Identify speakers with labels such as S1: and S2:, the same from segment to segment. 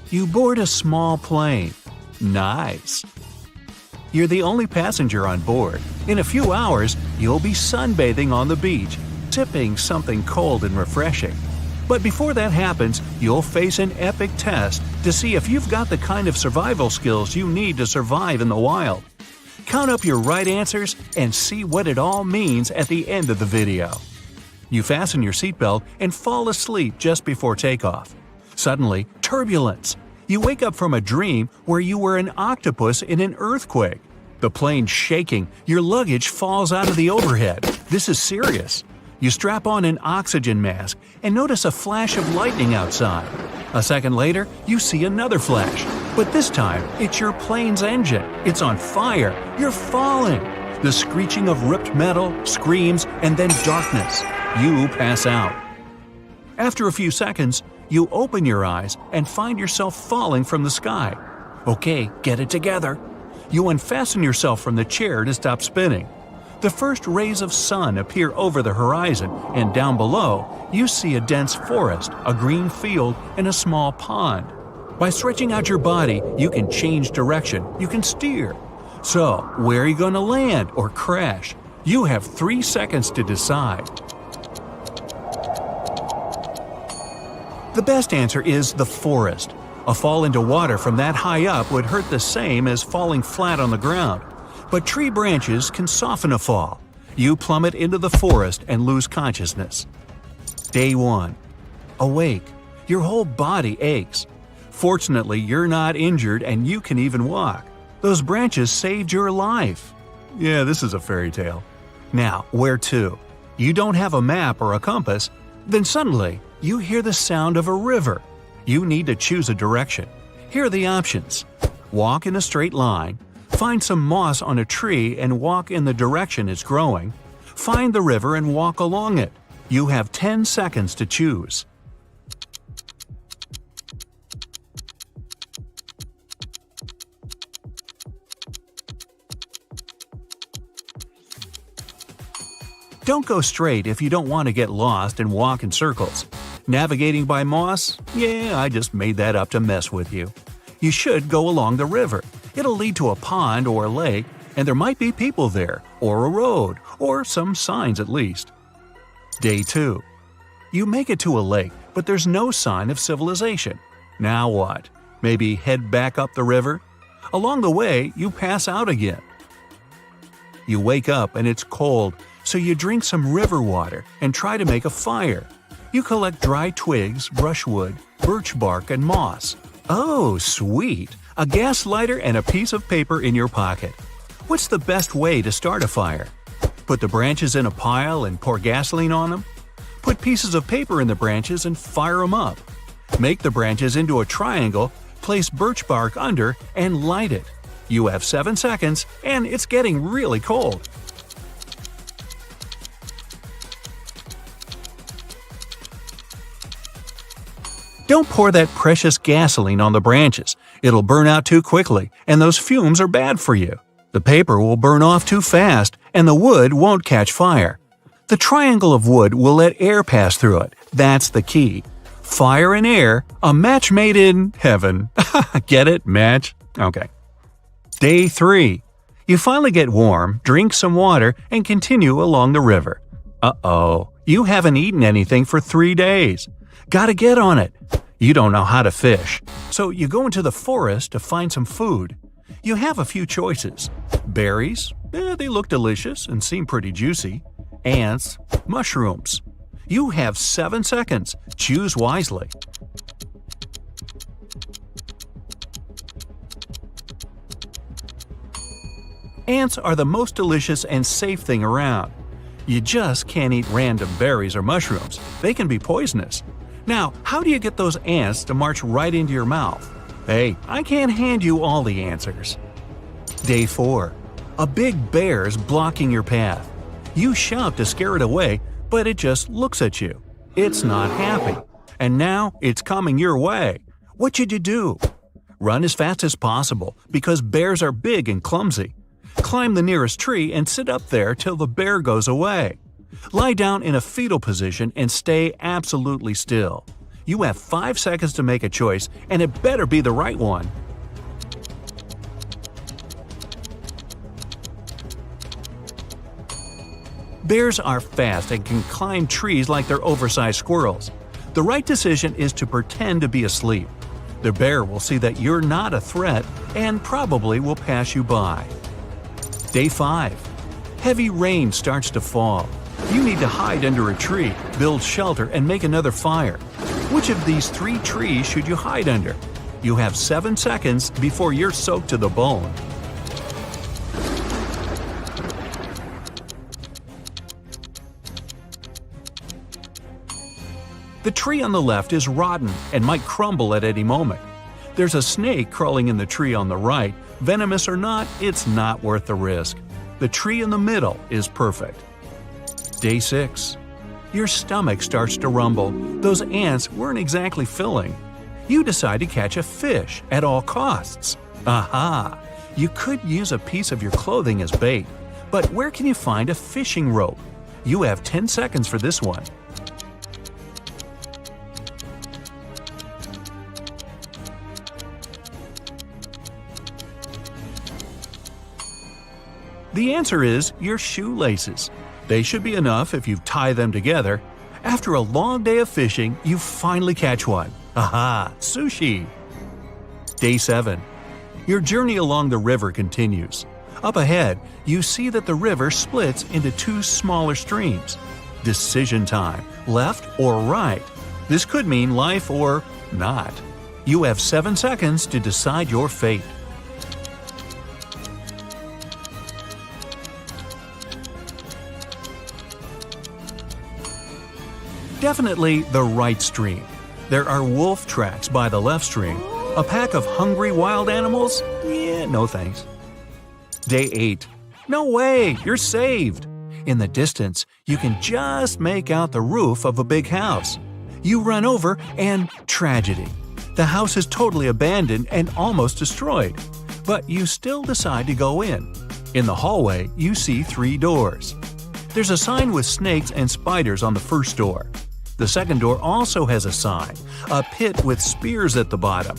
S1: You board a small plane. Nice. You're the only passenger on board. In a few hours, you'll be sunbathing on the beach, sipping something cold and refreshing. But before that happens, you'll face an epic test to see if you've got the kind of survival skills you need to survive in the wild. Count up your right answers and see what it all means at the end of the video. You fasten your seatbelt and fall asleep just before takeoff. Suddenly, turbulence. You wake up from a dream where you were an octopus in an earthquake. The plane's shaking, your luggage falls out of the overhead. This is serious. You strap on an oxygen mask and notice a flash of lightning outside. A second later, you see another flash. But this time, it's your plane's engine. It's on fire. You're falling. The screeching of ripped metal, screams, and then darkness. You pass out. After a few seconds, you open your eyes and find yourself falling from the sky. Okay, get it together. You unfasten yourself from the chair to stop spinning. The first rays of sun appear over the horizon, and down below, you see a dense forest, a green field, and a small pond. By stretching out your body, you can change direction, you can steer. So, where are you going to land or crash? You have 3 seconds to decide. The best answer is the forest. A fall into water from that high up would hurt the same as falling flat on the ground. But tree branches can soften a fall. You plummet into the forest and lose consciousness. Day 1. Awake. Your whole body aches. Fortunately, you're not injured and you can even walk. Those branches saved your life. Yeah, this is a fairy tale. Now, where to? You don't have a map or a compass. Then suddenly, you hear the sound of a river. You need to choose a direction. Here are the options. Walk in a straight line. Find some moss on a tree and walk in the direction it's growing. Find the river and walk along it. You have 10 seconds to choose. Don't go straight if you don't want to get lost and walk in circles. Navigating by moss? Yeah, I just made that up to mess with you. You should go along the river. It'll lead to a pond or a lake, and there might be people there, or a road, or some signs at least. Day 2. You make it to a lake, but there's no sign of civilization. Now what? Maybe head back up the river? Along the way, you pass out again. You wake up and it's cold, so you drink some river water and try to make a fire. You collect dry twigs, brushwood, birch bark, and moss. Oh, sweet! A gas lighter and a piece of paper in your pocket. What's the best way to start a fire? Put the branches in a pile and pour gasoline on them? Put pieces of paper in the branches and fire them up. Make the branches into a triangle, place birch bark under, and light it. You have 7 seconds, and it's getting really cold. Don't pour that precious gasoline on the branches. It'll burn out too quickly, and those fumes are bad for you. The paper will burn off too fast, and the wood won't catch fire. The triangle of wood will let air pass through it. That's the key. Fire and air, a match made in heaven. Get it? Match? Okay. Day 3. You finally get warm, drink some water, and continue along the river. Uh-oh. You haven't eaten anything for 3 days. Gotta get on it. You don't know how to fish, so you go into the forest to find some food. You have a few choices. Berries, they look delicious and seem pretty juicy. Ants, mushrooms. You have 7 seconds. Choose wisely. Ants are the most delicious and safe thing around. You just can't eat random berries or mushrooms. They can be poisonous. Now, how do you get those ants to march right into your mouth? Hey, I can't hand you all the answers. Day 4. A big bear's blocking your path. You shout to scare it away, but it just looks at you. It's not happy. And now it's coming your way. What should you do? Run as fast as possible, because bears are big and clumsy. Climb the nearest tree and sit up there till the bear goes away. Lie down in a fetal position and stay absolutely still. You have 5 seconds to make a choice, and it better be the right one. Bears are fast and can climb trees like they're oversized squirrels. The right decision is to pretend to be asleep. The bear will see that you're not a threat and probably will pass you by. Day 5. Heavy rain starts to fall. You need to hide under a tree, build shelter, and make another fire. Which of these 3 trees should you hide under? You have 7 seconds before you're soaked to the bone. The tree on the left is rotten and might crumble at any moment. There's a snake crawling in the tree on the right. Venomous or not, it's not worth the risk. The tree in the middle is perfect. Day 6. Your stomach starts to rumble. Those ants weren't exactly filling. You decide to catch a fish at all costs. Aha! You could use a piece of your clothing as bait. But where can you find a fishing rope? You have 10 seconds for this one. The answer is your shoelaces. They should be enough if you tie them together. After a long day of fishing, you finally catch one. Aha! Sushi! Day 7. Your journey along the river continues. Up ahead, you see that the river splits into 2 smaller streams. Decision time, left or right. This could mean life or not. You have 7 seconds to decide your fate. Definitely the right stream. There are wolf tracks by the left stream. A pack of hungry wild animals? Yeah, no thanks. Day 8. No way, you're saved! In the distance, you can just make out the roof of a big house. You run over and tragedy. The house is totally abandoned and almost destroyed. But you still decide to go in. In the hallway, you see 3 doors. There's a sign with snakes and spiders on the first door. The second door also has a sign, a pit with spears at the bottom.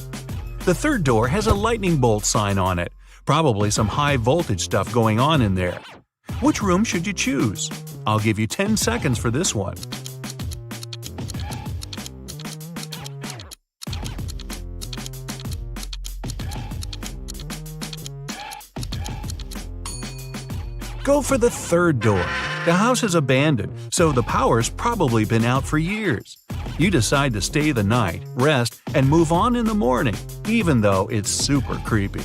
S1: The third door has a lightning bolt sign on it, probably some high voltage stuff going on in there. Which room should you choose? I'll give you 10 seconds for this one. Go for the third door. The house is abandoned, so the power's probably been out for years. You decide to stay the night, rest, and move on in the morning, even though it's super creepy.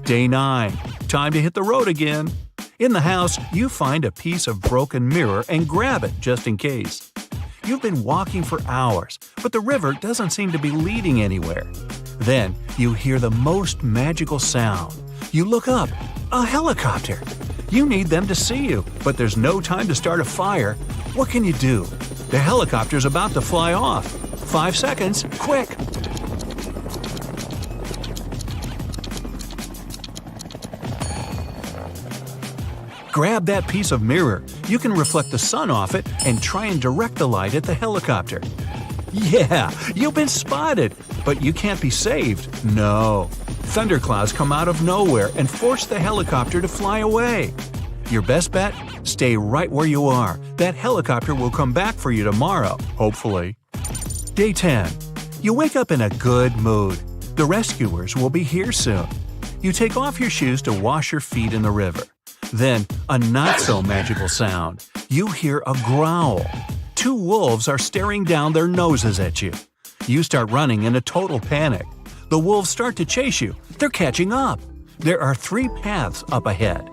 S1: Day 9. Time to hit the road again. In the house, you find a piece of broken mirror and grab it just in case. You've been walking for hours, but the river doesn't seem to be leading anywhere. Then, you hear the most magical sound. You look up. A helicopter! You need them to see you, but there's no time to start a fire. What can you do? The helicopter's about to fly off. 5 seconds, quick! Grab that piece of mirror. You can reflect the sun off it and try and direct the light at the helicopter. Yeah, you've been spotted, but you can't be saved. No. Thunderclouds come out of nowhere and force the helicopter to fly away. Your best bet? Stay right where you are. That helicopter will come back for you tomorrow, hopefully. Day 10. You wake up in a good mood. The rescuers will be here soon. You take off your shoes to wash your feet in the river. Then, a not-so-magical sound. You hear a growl. 2 wolves are staring down their noses at you. You start running in a total panic. The wolves start to chase you. They're catching up. There are 3 paths up ahead.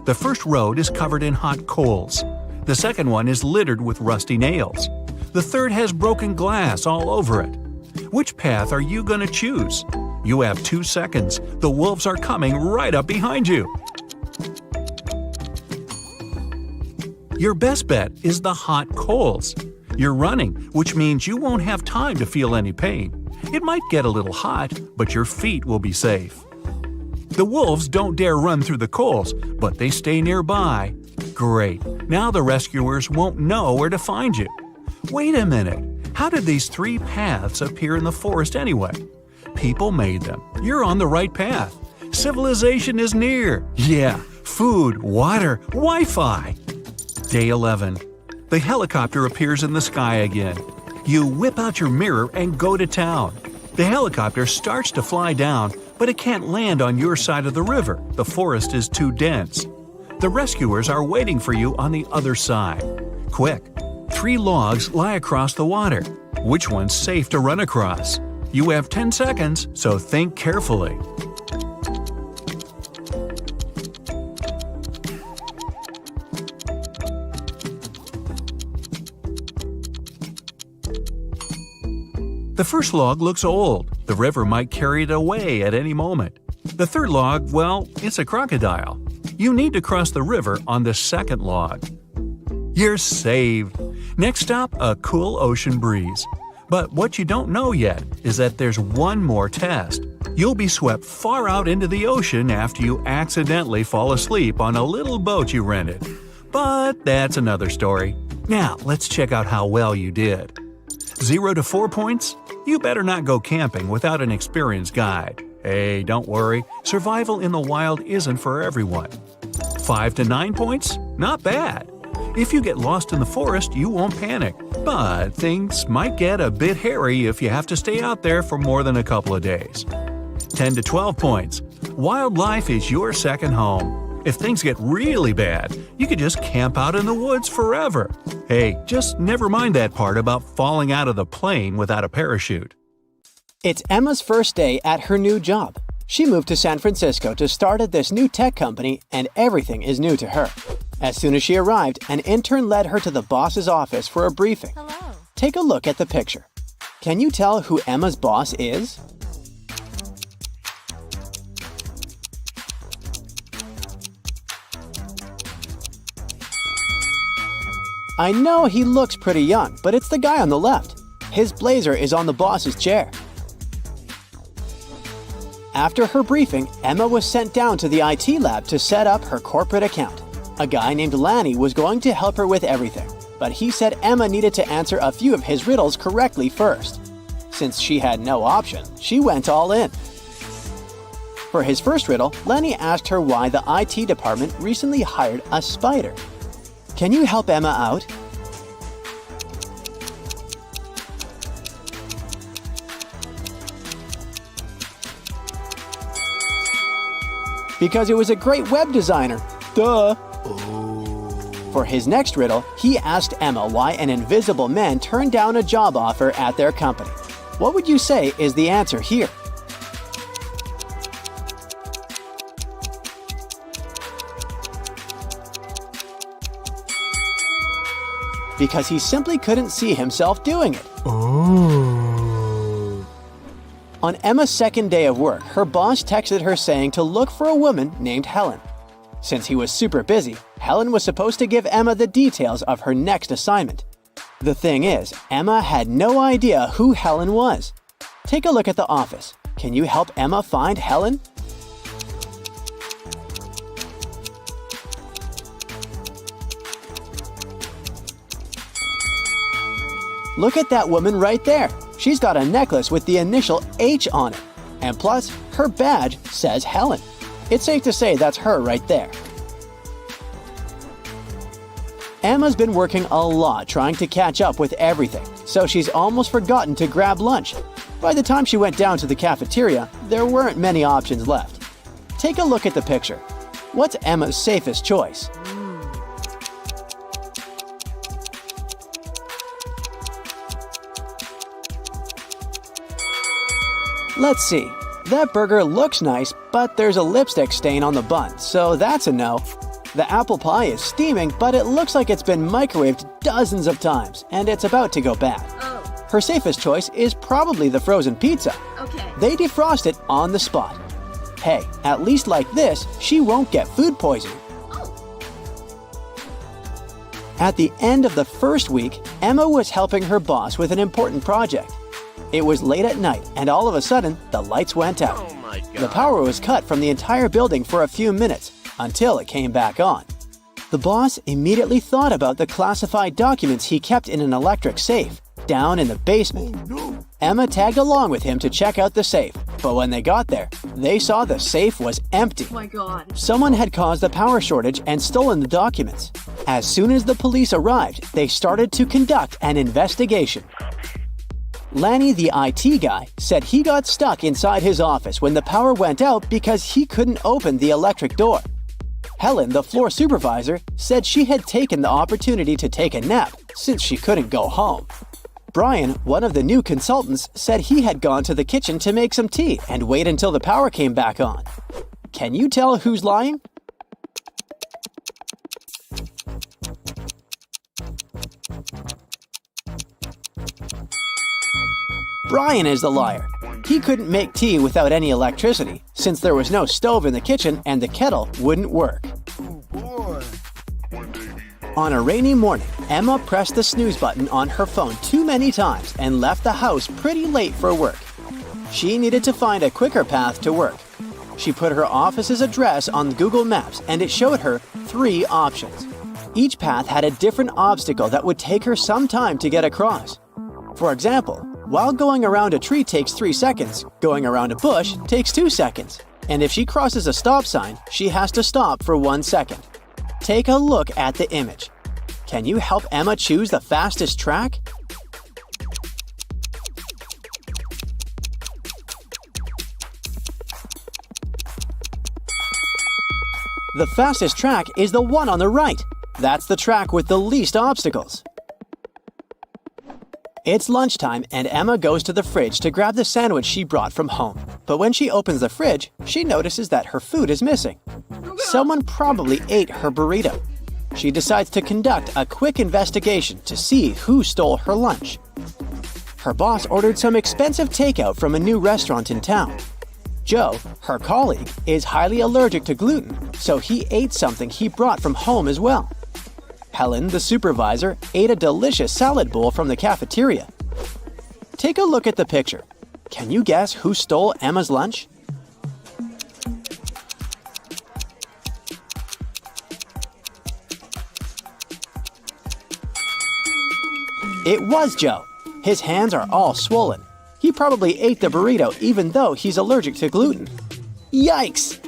S1: The first road is covered in hot coals. The second one is littered with rusty nails. The third has broken glass all over it. Which path are you going to choose? You have 2 seconds. The wolves are coming right up behind you. Your best bet is the hot coals. You're running, which means you won't have time to feel any pain. It might get a little hot, but your feet will be safe. The wolves don't dare run through the coals, but they stay nearby. Great, now the rescuers won't know where to find you. Wait a minute, How did these 3 paths appear in the forest anyway? People made them. You're on the right path. Civilization is near. Yeah, food, water, Wi-Fi. Day 11. The helicopter appears in the sky again. You whip out your mirror and go to town. The helicopter starts to fly down, but it can't land on your side of the river. The forest is too dense. The rescuers are waiting for you on the other side. Quick! 3 logs lie across the water. Which one's safe to run across? You have 10 seconds, so think carefully. The first log looks old. The river might carry it away at any moment. The third log, well, it's a crocodile. You need to cross the river on the second log. You're saved! Next stop, a cool ocean breeze. But what you don't know yet is that there's one more test. You'll be swept far out into the ocean after you accidentally fall asleep on a little boat you rented. But that's another story. Now, let's check out how well you did. 0 to 4 points? You better not go camping without an experienced guide. Hey, don't worry, survival in the wild isn't for everyone. 5 to 9 points? Not bad. If you get lost in the forest, you won't panic. But things might get a bit hairy if you have to stay out there for more than a couple of days. 10 to 12 points. Wildlife is your second home. If things get really bad, you could just camp out in the woods forever. Hey, just never mind that part about falling out of the plane without a parachute.
S2: It's Emma's first day at her new job. She moved to San Francisco to start at this new tech company, and everything is new to her. As soon as she arrived, an intern led her to the boss's office for a briefing.
S3: Hello.
S2: Take a look at the picture. Can you tell who Emma's boss is? I know he looks pretty young, but it's the guy on the left. His blazer is on the boss's chair. After her briefing, Emma was sent down to the IT lab to set up her corporate account. A guy named Lanny was going to help her with everything, but he said Emma needed to answer a few of his riddles correctly first. Since she had no option, she went all in. For his first riddle, Lanny asked her why the IT department recently hired a spider. Can you help Emma out? Because it was a great web designer. Duh! For his next riddle, he asked Emma why an invisible man turned down a job offer at their company. What would you say is the answer here? Because he simply couldn't see himself doing it. On Emma's second day of work, her boss texted her saying to look for a woman named Helen. Since he was super busy, Helen was supposed to give Emma the details of her next assignment. The thing is, Emma had no idea who Helen was. Take a look at the office. Can you help Emma find Helen? Look at that woman right there. She's got a necklace with the initial H on it. And plus, her badge says Helen. It's safe to say that's her right there. Emma's been working a lot trying to catch up with everything, so she's almost forgotten to grab lunch. By the time she went down to the cafeteria, there weren't many options left. Take a look at the picture. What's Emma's safest choice? Let's see. That burger looks nice, but there's a lipstick stain on the bun, so that's a no. The apple pie is steaming, but it looks like it's been microwaved dozens of times, and it's about to go bad.
S3: Oh,
S2: Her safest choice is probably the frozen pizza.
S3: okay.
S2: They defrost it on the spot. Hey, at least like this, she won't get food poisoning.
S3: Oh,
S2: At the end of the first week, Emma was helping her boss with an important project. It was late at night, and all of a sudden, the lights went out.
S4: Oh my god.
S2: The power was cut from the entire building for a few minutes, until it came back on. The boss immediately thought about the classified documents he kept in an electric safe, down in the basement. Emma tagged along with him to check out the safe, but when they got there, they saw the safe was empty.
S3: Oh my god.
S2: Someone had caused a power shortage and stolen the documents. As soon as the police arrived, they started to conduct an investigation. Lanny, the IT guy, said he got stuck inside his office when the power went out because he couldn't open the electric door. Helen, the floor supervisor, said she had taken the opportunity to take a nap since she couldn't go home. Brian, one of the new consultants, said he had gone to the kitchen to make some tea and wait until the power came back on. Can you tell who's lying? Brian is the liar. He couldn't make tea without any electricity, since there was no stove in the kitchen and the kettle wouldn't work. On a rainy morning, Emma pressed the snooze button on her phone too many times and left the house pretty late for work. She needed to find a quicker path to work. She put her office's address on Google Maps and it showed her 3 options. Each path had a different obstacle that would take her some time to get across. For example, while going around a tree takes 3 seconds, going around a bush takes 2 seconds. And if she crosses a stop sign, she has to stop for 1 second. Take a look at the image. Can you help Emma choose the fastest track? The fastest track is the one on the right. That's the track with the least obstacles. It's lunchtime and Emma goes to the fridge to grab the sandwich she brought from home. But when she opens the fridge, she notices that her food is missing. Someone probably ate her burrito. She decides to conduct a quick investigation to see who stole her lunch. Her boss ordered some expensive takeout from a new restaurant in town. Joe, her colleague, is highly allergic to gluten, so he ate something he brought from home as well. Helen, the supervisor, ate a delicious salad bowl from the cafeteria. Take a look at the picture. Can you guess who stole Emma's lunch? It was Joe. His hands are all swollen. He probably ate the burrito even though he's allergic to gluten. Yikes!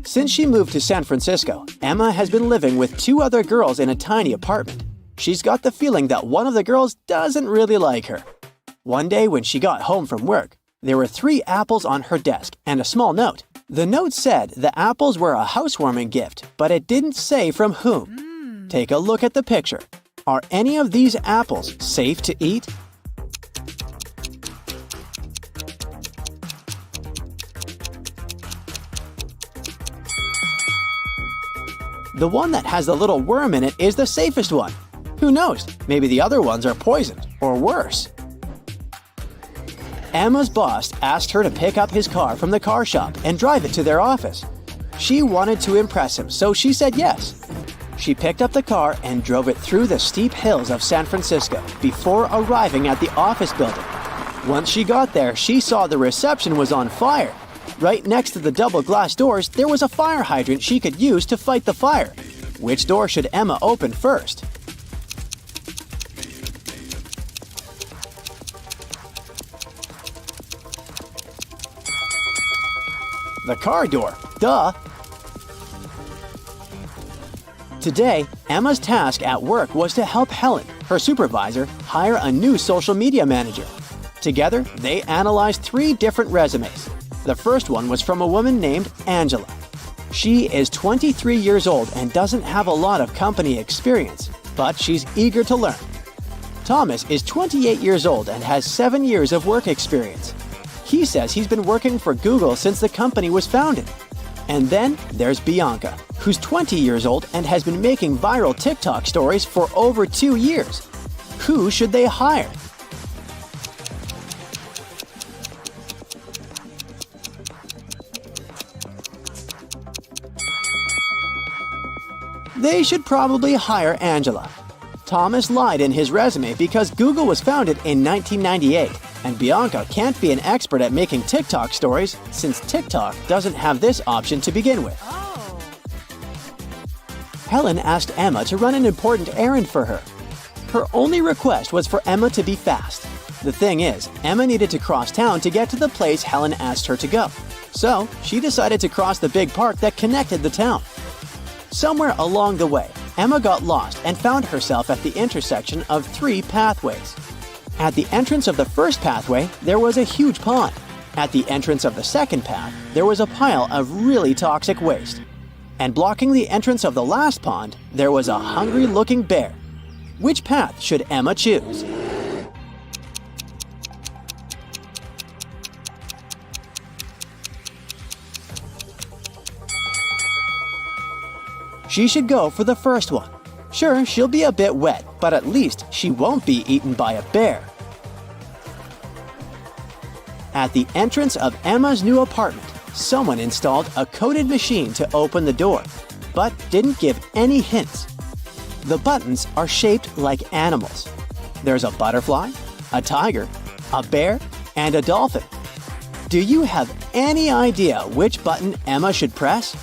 S2: Since she moved to San Francisco, Emma has been living with 2 other girls in a tiny apartment. She's got the feeling that one of the girls doesn't really like her. One day when she got home from work, there were 3 apples on her desk and a small note. The note said the apples were a housewarming gift, but it didn't say from whom. Take a look at the picture. Are any of these apples safe to eat? The one that has the little worm in it is the safest one. Who knows? Maybe the other ones are poisoned, or worse. Emma's boss asked her to pick up his car from the car shop and drive it to their office. She wanted to impress him, so she said yes. She picked up the car and drove it through the steep hills of San Francisco before arriving at the office building. Once she got there, she saw the reception was on fire. Right next to the double glass doors, there was a fire hydrant she could use to fight the fire. Which door should Emma open first? The car door. Duh! Today, Emma's task at work was to help Helen, her supervisor, hire a new social media manager. Together, they analyzed 3 different resumes. The first one was from a woman named Angela. She is 23 years old and doesn't have a lot of company experience, but she's eager to learn. Thomas is 28 years old and has 7 years of work experience. He says he's been working for Google since the company was founded. And then there's Bianca, who's 20 years old and has been making viral TikTok stories for over 2 years. Who should they hire? They should probably hire Angela. Thomas lied in his resume because Google was founded in 1998, and Bianca can't be an expert at making TikTok stories since TikTok doesn't have this option to begin with. Helen asked Emma to run an important errand for her. Her only request was for Emma to be fast. The thing is, Emma needed to cross town to get to the place Helen asked her to go. So, she decided to cross the big park that connected the town. Somewhere along the way, Emma got lost and found herself at the intersection of 3 pathways. At the entrance of the first pathway, there was a huge pond. At the entrance of the second path, there was a pile of really toxic waste. And blocking the entrance of the last pond, there was a hungry-looking bear. Which path should Emma choose? She should go for the first one. Sure, she'll be a bit wet, but at least she won't be eaten by a bear. At the entrance of Emma's new apartment, someone installed a coded machine to open the door, but didn't give any hints. The buttons are shaped like animals. There's a butterfly, a tiger, a bear, and a dolphin. Do you have any idea which button Emma should press?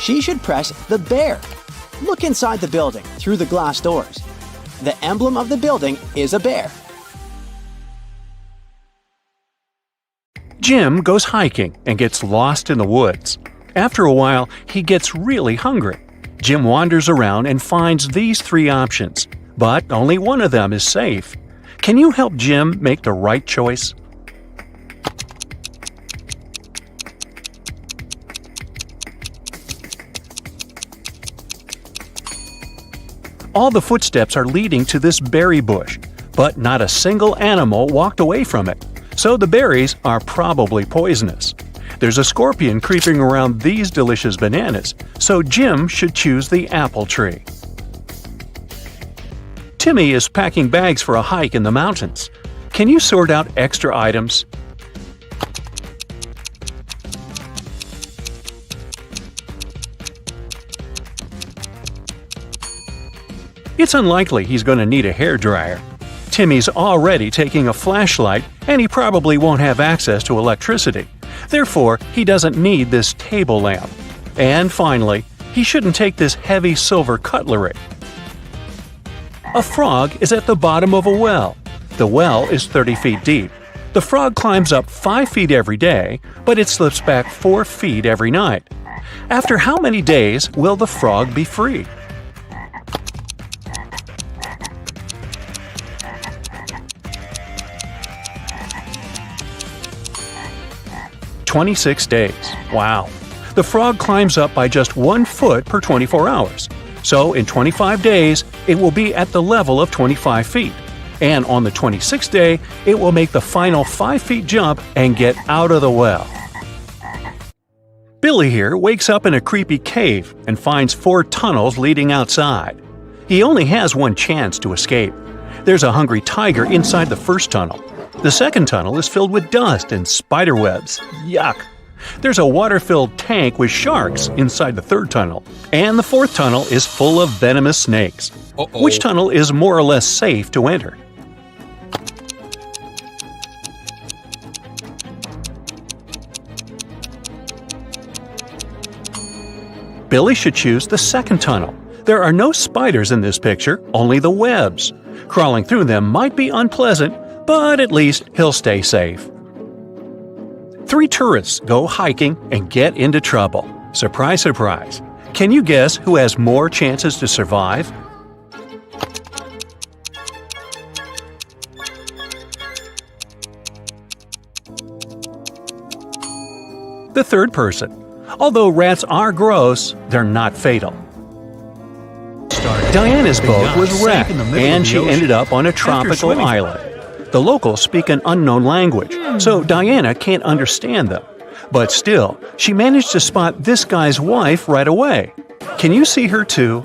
S2: She should press the bear. Look inside the building through the glass doors. The emblem of the building is a bear.
S1: Jim goes hiking and gets lost in the woods. After a while, he gets really hungry. Jim wanders around and finds these 3 options, but only one of them is safe. Can you help Jim make the right choice? All the footsteps are leading to this berry bush, but not a single animal walked away from it, so the berries are probably poisonous. There's a scorpion creeping around these delicious bananas, so Jim should choose the apple tree. Timmy is packing bags for a hike in the mountains. Can you sort out extra items? It's unlikely he's going to need a hairdryer. Timmy's already taking a flashlight, and he probably won't have access to electricity. Therefore, he doesn't need this table lamp. And finally, he shouldn't take this heavy silver cutlery. A frog is at the bottom of a well. The well is 30 feet deep. The frog climbs up 5 feet every day, but it slips back 4 feet every night. After how many days will the frog be free? "26 days. Wow. The frog climbs up by just 1 foot per 24 hours. So in 25 days, it will be at the level of 25 feet. And on the 26th day, it will make the final 5 feet jump and get out of the well." Billy here wakes up in a creepy cave and finds 4 tunnels leading outside. He only has one chance to escape. There's a hungry tiger inside the first tunnel. The second tunnel is filled with dust and spider webs. Yuck! There's a water-filled tank with sharks inside the third tunnel. And the fourth tunnel is full of venomous snakes. Which tunnel is more or less safe to enter? Billy should choose the second tunnel. There are no spiders in this picture, only the webs. Crawling through them might be unpleasant, but at least he'll stay safe. 3 tourists go hiking and get into trouble. Surprise, surprise. Can you guess who has more chances to survive? The third person. Although rats are gross, they're not fatal. Diana's boat was wrecked, and she ended up on a tropical island. The locals speak an unknown language, so Diana can't understand them. But still, she managed to spot this guy's wife right away. Can you see her too?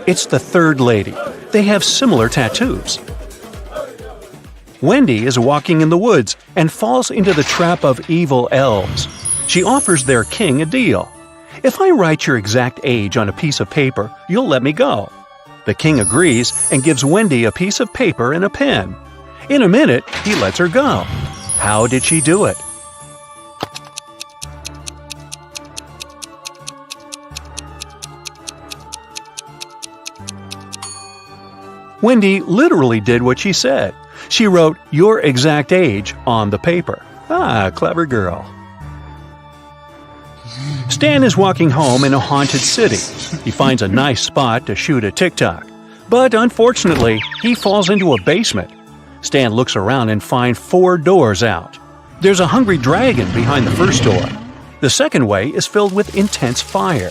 S1: It's the third lady. They have similar tattoos. Wendy is walking in the woods and falls into the trap of evil elves. She offers their king a deal. "If I write your exact age on a piece of paper, you'll let me go." The king agrees and gives Wendy a piece of paper and a pen. In a minute, he lets her go. How did she do it? Wendy literally did what she said. She wrote your exact age on the paper. Ah, clever girl. Stan is walking home in a haunted city. He finds a nice spot to shoot a TikTok. But unfortunately, he falls into a basement. Stan looks around and finds 4 doors out. There's a hungry dragon behind the first door. The second way is filled with intense fire.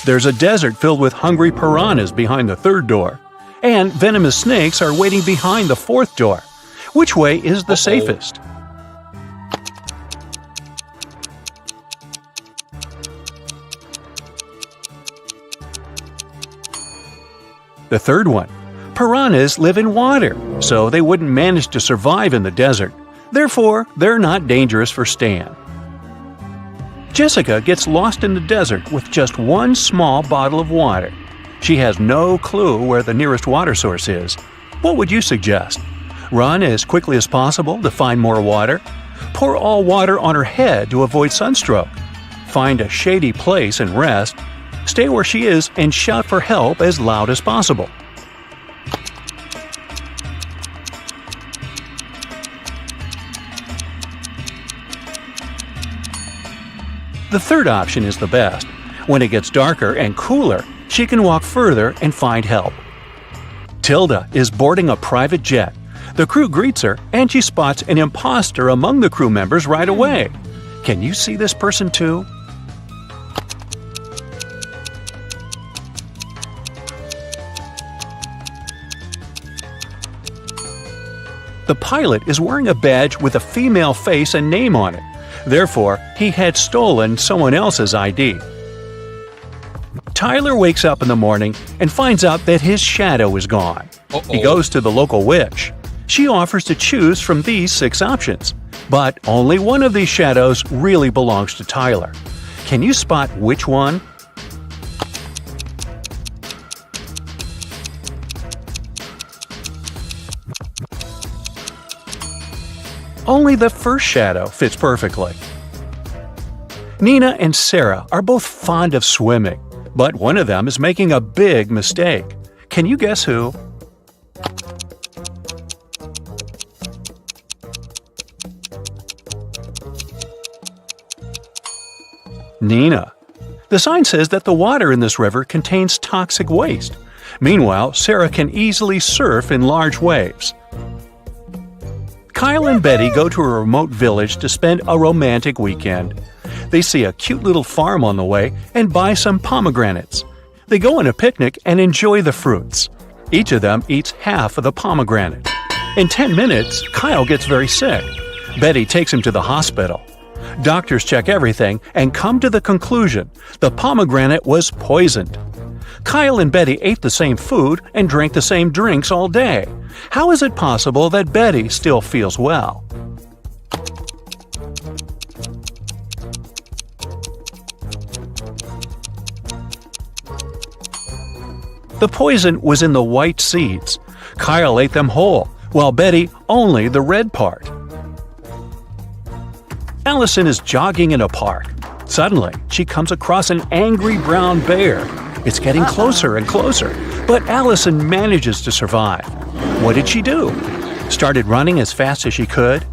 S1: There's a desert filled with hungry piranhas behind the third door. And venomous snakes are waiting behind the fourth door. Which way is the safest? The third one. Piranhas live in water, so they wouldn't manage to survive in the desert. Therefore, they're not dangerous for Stan. Jessica gets lost in the desert with just one small bottle of water. She has no clue where the nearest water source is. What would you suggest? Run as quickly as possible to find more water? Pour all water on her head to avoid sunstroke? Find a shady place and rest? Stay where she is and shout for help as loud as possible. The third option is the best. When it gets darker and cooler, she can walk further and find help. Tilda is boarding a private jet. The crew greets her, and she spots an impostor among the crew members right away. Can you see this person too? The pilot is wearing a badge with a female face and name on it. Therefore, he had stolen someone else's ID. Tyler wakes up in the morning and finds out that his shadow is gone. He goes to the local witch. She offers to choose from these 6 options, but only one of these shadows really belongs to Tyler. Can you spot which one? Only the first shadow fits perfectly. Nina and Sarah are both fond of swimming, but one of them is making a big mistake. Can you guess who? Nina. The sign says that the water in this river contains toxic waste. Meanwhile, Sarah can easily surf in large waves. Kyle and Betty go to a remote village to spend a romantic weekend. They see a cute little farm on the way and buy some pomegranates. They go on a picnic and enjoy the fruits. Each of them eats half of the pomegranate. In 10 minutes, Kyle gets very sick. Betty takes him to the hospital. Doctors check everything and come to the conclusion the pomegranate was poisoned. Kyle and Betty ate the same food and drank the same drinks all day. How is it possible that Betty still feels well? The poison was in the white seeds. Kyle ate them whole, while Betty only the red part. Allison is jogging in a park. Suddenly, she comes across an angry brown bear. It's getting closer and closer, but Allison manages to survive. What did she do? Started running as fast as she could?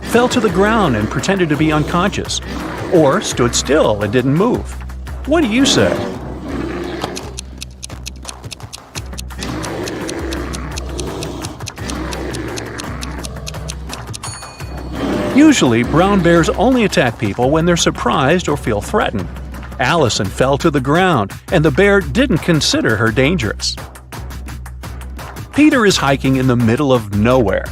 S1: Fell to the ground and pretended to be unconscious? Or stood still and didn't move? What do you say? Usually, brown bears only attack people when they're surprised or feel threatened. Allison fell to the ground, and the bear didn't consider her dangerous. Peter is hiking in the middle of nowhere.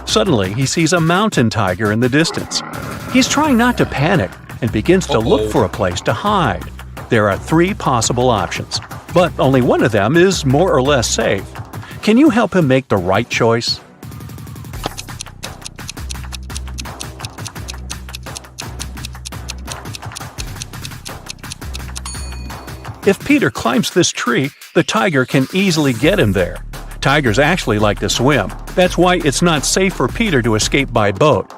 S1: Suddenly, he sees a mountain tiger in the distance. He's trying not to panic and begins to look for a place to hide. There are 3 possible options, but only one of them is more or less safe. Can you help him make the right choice? If Peter climbs this tree, the tiger can easily get him there. Tigers actually like to swim. That's why it's not safe for Peter to escape by boat.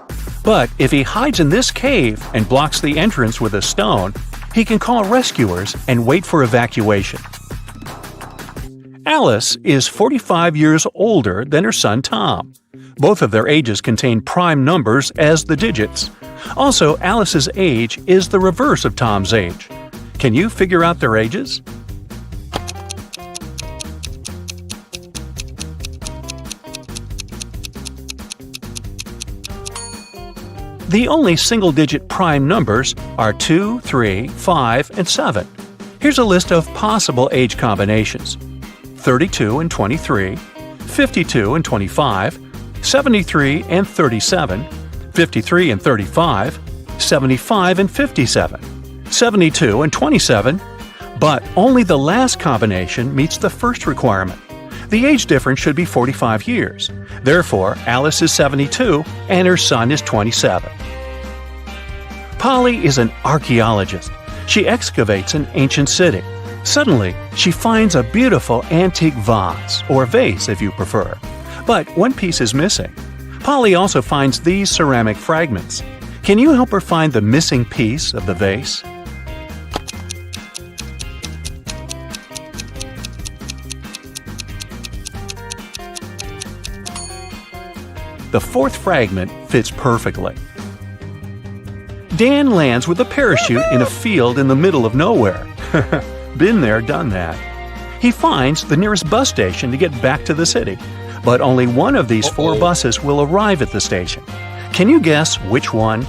S1: But if he hides in this cave and blocks the entrance with a stone, he can call rescuers and wait for evacuation. Alice is 45 years older than her son Tom. Both of their ages contain prime numbers as the digits. Also, Alice's age is the reverse of Tom's age. Can you figure out their ages? The only single-digit prime numbers are 2, 3, 5, and 7. Here's a list of possible age combinations: 32 and 23, 52 and 25, 73 and 37, 53 and 35, 75 and 57, 72 and 27, but only the last combination meets the first requirement. The age difference should be 45 years. Therefore, Alice is 72 and her son is 27. Polly is an archaeologist. She excavates an ancient city. Suddenly, she finds a beautiful antique vase, or vase if you prefer. But one piece is missing. Polly also finds these ceramic fragments. Can you help her find the missing piece of the vase? The fourth fragment fits perfectly. Dan lands with a parachute in a field in the middle of nowhere. Been there, done that. He finds the nearest bus station to get back to the city, but only one of these 4 buses will arrive at the station. Can you guess which one?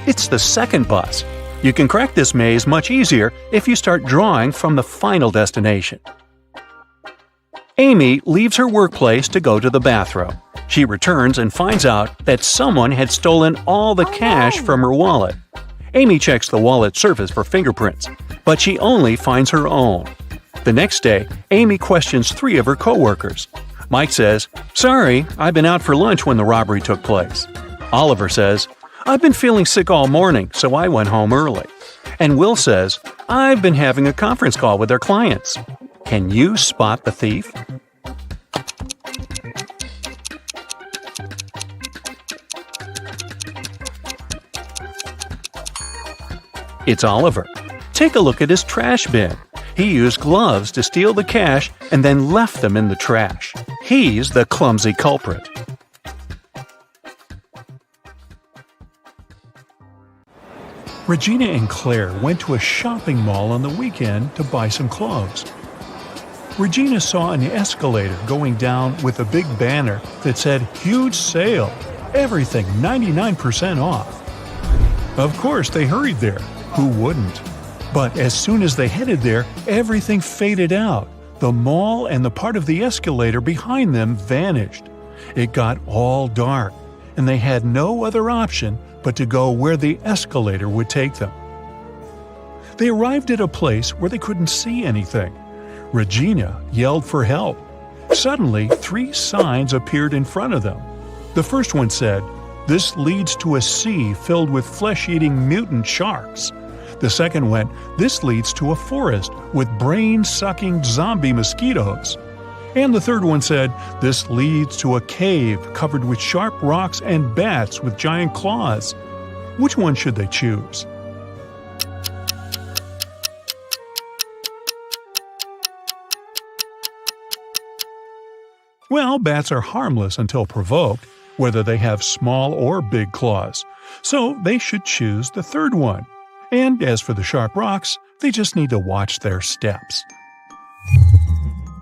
S1: It's the second bus. You can crack this maze much easier if you start drawing from the final destination. Amy leaves her workplace to go to the bathroom. She returns and finds out that someone had stolen all the cash from her wallet. Amy checks the wallet's surface for fingerprints, but she only finds her own. The next day, Amy questions 3 of her coworkers. Mike says, "Sorry, I've been out for lunch when the robbery took place." Oliver says, "I've been feeling sick all morning, so I went home early." And Will says, "I've been having a conference call with their clients." Can you spot the thief? It's Oliver. Take a look at his trash bin. He used gloves to steal the cash and then left them in the trash. He's the clumsy culprit. Regina and Claire went to a shopping mall on the weekend to buy some clothes. Regina saw an escalator going down with a big banner that said, "Huge sale! Everything 99% off!" Of course, they hurried there. Who wouldn't? But as soon as they headed there, everything faded out. The mall and the part of the escalator behind them vanished. It got all dark, and they had no other option but to go where the escalator would take them. They arrived at a place where they couldn't see anything. Regina yelled for help. Suddenly, 3 signs appeared in front of them. The first one said, "This leads to a sea filled with flesh-eating mutant sharks." The second went, "This leads to a forest with brain-sucking zombie mosquitoes." And the third one said, "This leads to a cave covered with sharp rocks and bats with giant claws." Which one should they choose? Well, bats are harmless until provoked, whether they have small or big claws. So they should choose the third one. And as for the sharp rocks, they just need to watch their steps.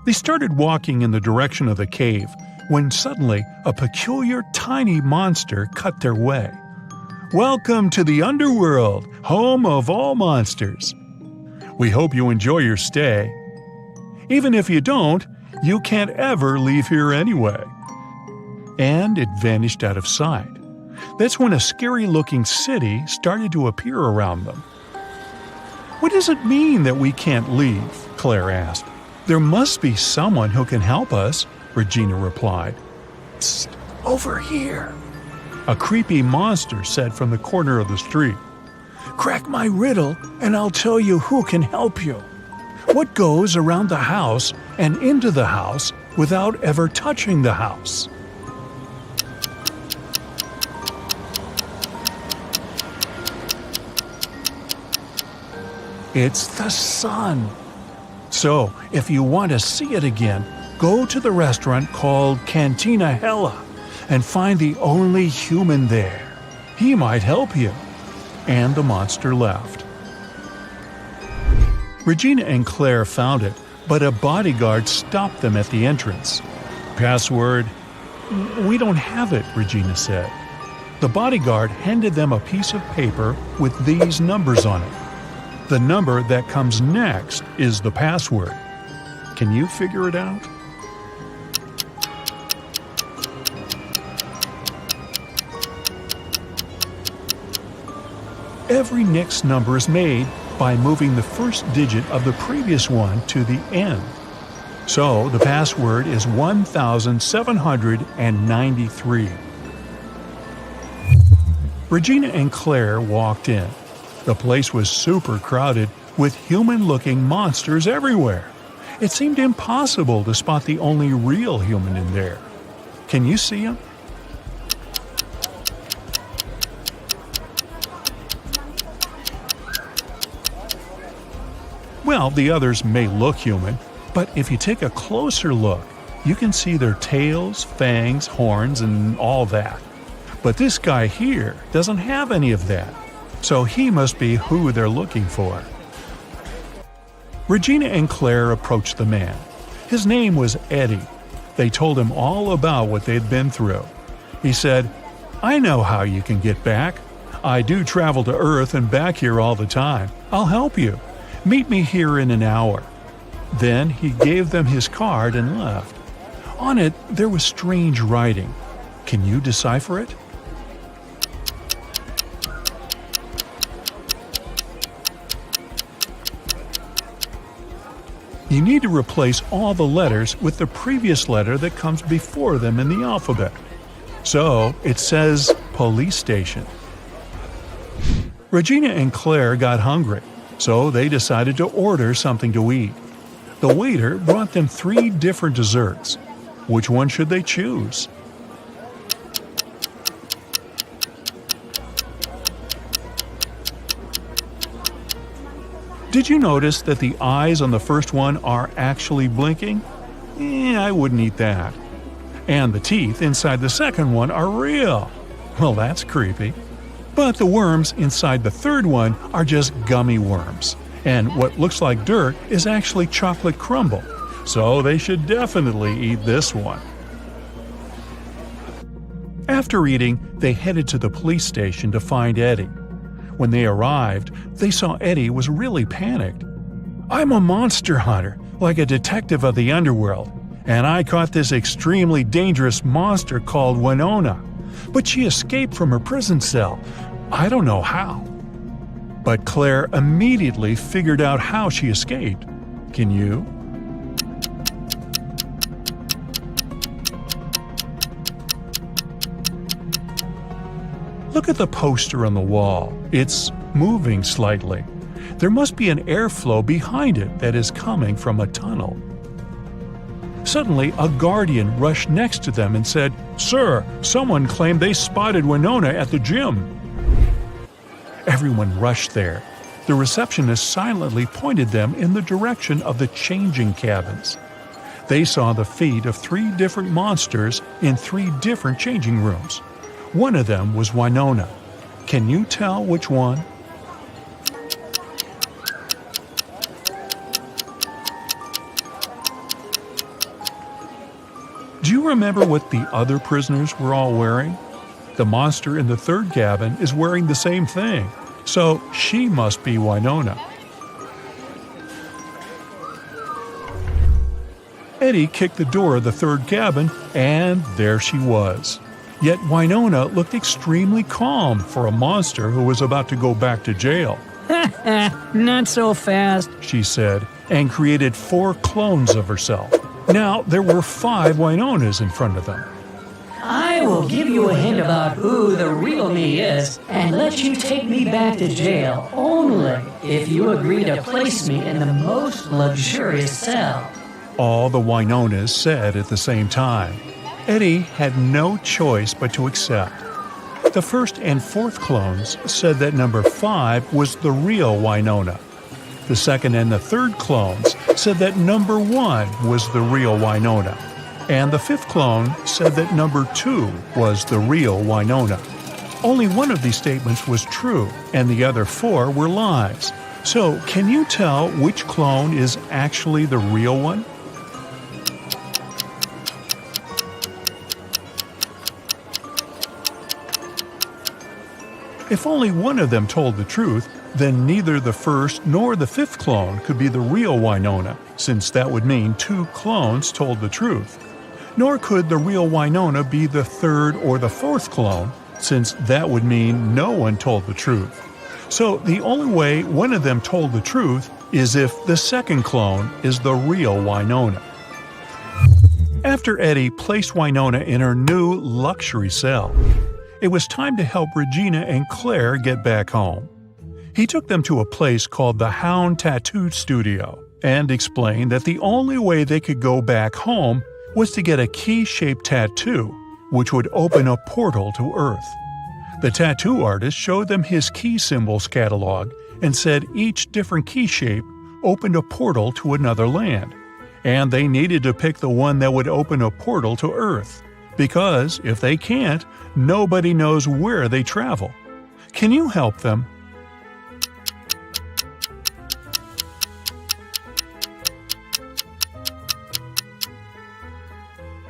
S1: They started walking in the direction of the cave when suddenly a peculiar tiny monster cut their way. "Welcome to the Underworld, home of all monsters. We hope you enjoy your stay. Even if you don't, you can't ever leave here anyway." And it vanished out of sight. That's when a scary-looking city started to appear around them. "What does it mean that we can't leave?" Claire asked. "There must be someone who can help us," Regina replied. "Psst, Over here, a creepy monster said from the corner of the street. Crack my riddle and I'll tell you who can help you. What goes around the house and into the house without ever touching the house? It's the sun. So, if you want to see it again, go to the restaurant called Cantina Hella and find the only human there. He might help you. And the monster left. Regina and Claire found it, but a bodyguard stopped them at the entrance. Password? We don't have it, Regina said. The bodyguard handed them a piece of paper with these numbers on it. The number that comes next is the password. Can you figure it out? Every next number is made by moving the first digit of the previous one to the end. So the password is 1793. Regina and Claire walked in. The place was super crowded with human-looking monsters everywhere. It seemed impossible to spot the only real human in there. Can you see him? Well, the others may look human, but if you take a closer look, you can see their tails, fangs, horns, and all that. But this guy here doesn't have any of that, so he must be who they're looking for. Regina and Claire approached the man. His name was Eddie. They told him all about what they'd been through. He said, "I know how you can get back. I do travel to Earth and back here all the time. I'll help you. Meet me here in an hour." Then he gave them his card and left. On it, there was strange writing. Can you decipher it? You need to replace all the letters with the previous letter that comes before them in the alphabet. So it says police station. Regina and Claire got hungry, so they decided to order something to eat. The waiter brought them 3 different desserts. Which one should they choose? Did you notice that the eyes on the first one are actually blinking? I wouldn't eat that. And the teeth inside the second one are real. Well, that's creepy. But the worms inside the third one are just gummy worms. And what looks like dirt is actually chocolate crumble. So they should definitely eat this one. After eating, they headed to the police station to find Eddie. When they arrived, they saw Eddie was really panicked. "I'm a monster hunter, like a detective of the Underworld, and I caught this extremely dangerous monster called Winona. But she escaped from her prison cell. I don't know how." But Claire immediately figured out how she escaped. Can you? Look at the poster on the wall. It's moving slightly. There must be an airflow behind it that is coming from a tunnel. Suddenly, a guardian rushed next to them and said, "Sir, someone claimed they spotted Winona at the gym." Everyone rushed there. The receptionist silently pointed them in the direction of the changing cabins. They saw the feet of 3 different monsters in 3 different changing rooms. One of them was Winona. Can you tell which one? Do you remember what the other prisoners were all wearing? The monster in the third cabin is wearing the same thing, so she must be Winona. Eddie kicked the door of the third cabin, and there she was. Yet Winona looked extremely calm for a monster who was about to go back to jail.
S3: Not so fast,
S1: she said, and created 4 clones of herself. Now there were 5 Winonas in front of them.
S3: I I will give you a hint about who the real me is and let you take me back to jail only if you agree to place me in the most luxurious cell.
S1: All the Winonas said at the same time. Eddie had no choice but to accept. The first and fourth clones said that number 5 was the real Winona. The second and the third clones said that number 1 was the real Winona. And the fifth clone said that number 2 was the real Winona. Only one of these statements was true, and the other 4 were lies. So, can you tell which clone is actually the real one? If only one of them told the truth, then neither the first nor the fifth clone could be the real Winona, since that would mean 2 clones told the truth. Nor could the real Winona be the third or the fourth clone, since that would mean no one told the truth. So the only way one of them told the truth is if the second clone is the real Winona. After Eddie placed Winona in her new luxury cell, it was time to help Regina and Claire get back home. He took them to a place called the Hound Tattoo Studio and explained that the only way they could go back home was to get a key-shaped tattoo, which would open a portal to Earth. The tattoo artist showed them his key symbols catalog and said each different key shape opened a portal to another land, and they needed to pick the one that would open a portal to Earth, because if they can't, nobody knows where they travel. Can you help them?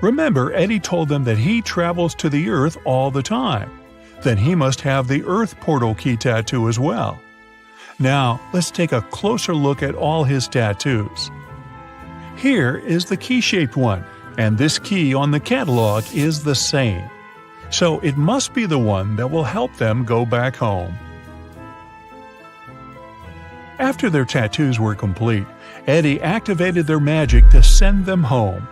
S1: Remember, Eddie told them that he travels to the Earth all the time. Then he must have the Earth portal key tattoo as well. Now, let's take a closer look at all his tattoos. Here is the key-shaped one, and this key on the catalog is the same. So it must be the one that will help them go back home. After their tattoos were complete, Eddie activated their magic to send them home.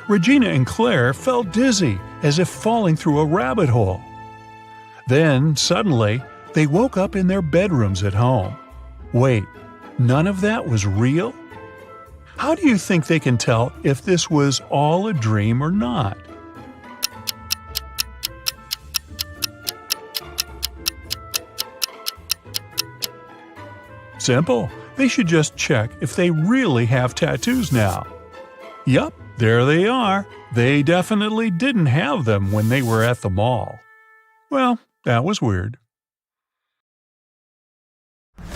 S1: Regina and Claire felt dizzy, as if falling through a rabbit hole. Then, suddenly, they woke up in their bedrooms at home. Wait, none of that was real? How do you think they can tell if this was all a dream or not? Simple. They should just check if they really have tattoos now. Yup, there they are. They definitely didn't have them when they were at the mall. Well, that was weird.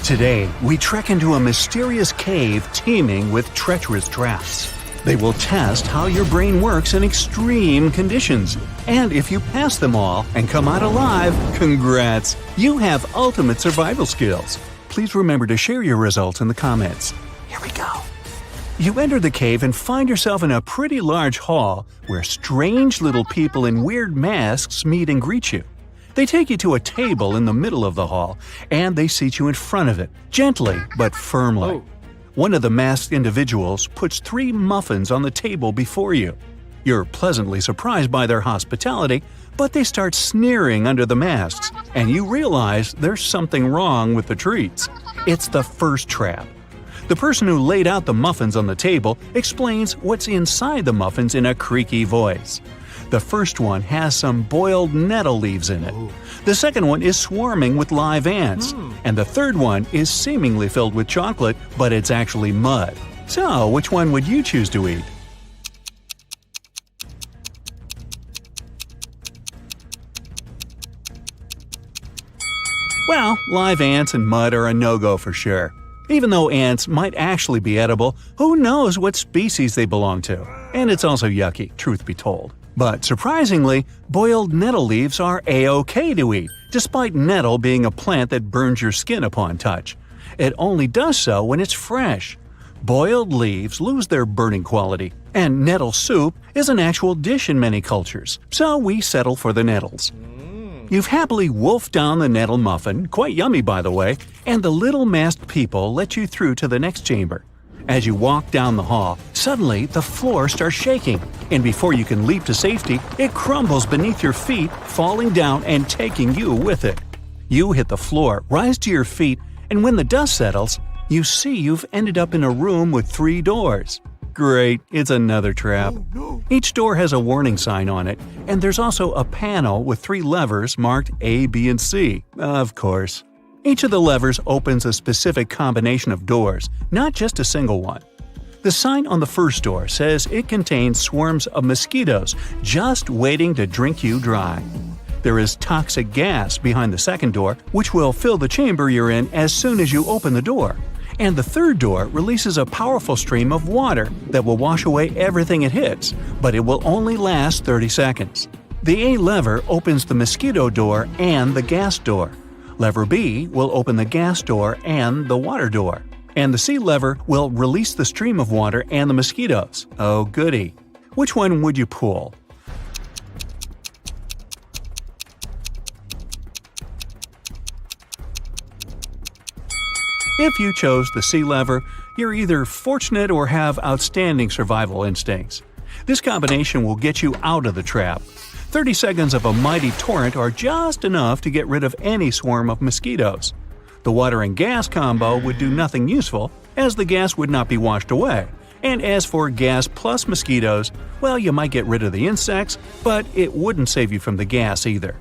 S1: Today, we trek into a mysterious cave teeming with treacherous traps. They will test how your brain works in extreme conditions. And if you pass them all and come out alive, congrats! You have ultimate survival skills. Please remember to share your results in the comments. Here we go. You enter the cave and find yourself in a pretty large hall where strange little people in weird masks meet and greet you. They take you to a table in the middle of the hall, and they seat you in front of it, gently but firmly. One of the masked individuals puts 3 muffins on the table before you. You're pleasantly surprised by their hospitality, but they start sneering under the masks, and you realize there's something wrong with the treats. It's the first trap. The person who laid out the muffins on the table explains what's inside the muffins in a creaky voice. The first one has some boiled nettle leaves in it. The second one is swarming with live ants. And the third one is seemingly filled with chocolate, but it's actually mud. So, which one would you choose to eat? Well, live ants and mud are a no-go for sure. Even though ants might actually be edible, who knows what species they belong to? And it's also yucky, truth be told. But surprisingly, boiled nettle leaves are a-okay to eat, despite nettle being a plant that burns your skin upon touch. It only does so when it's fresh. Boiled leaves lose their burning quality, and nettle soup is an actual dish in many cultures, so we settle for the nettles. You've happily wolfed down the nettle muffin, quite yummy by the way, and the little masked people let you through to the next chamber. As you walk down the hall, suddenly the floor starts shaking, and before you can leap to safety, it crumbles beneath your feet, falling down and taking you with it. You hit the floor, rise to your feet, and when the dust settles, you see you've ended up in a room with 3 doors. Great, it's another trap. Each door has a warning sign on it, and there's also a panel with 3 levers marked A, B, and C, of course. Each of the levers opens a specific combination of doors, not just a single one. The sign on the first door says it contains swarms of mosquitoes just waiting to drink you dry. There is toxic gas behind the second door, which will fill the chamber you're in as soon as you open the door. And the third door releases a powerful stream of water that will wash away everything it hits, but it will only last 30 seconds. The A lever opens the mosquito door and the gas door. Lever B will open the gas door and the water door. And the C lever will release the stream of water and the mosquitoes. Oh goody. Which one would you pull? If you chose the C lever, you're either fortunate or have outstanding survival instincts. This combination will get you out of the trap. 30 seconds of a mighty torrent are just enough to get rid of any swarm of mosquitoes. The water and gas combo would do nothing useful, as the gas would not be washed away. And as for gas plus mosquitoes, well, you might get rid of the insects, but it wouldn't save you from the gas either.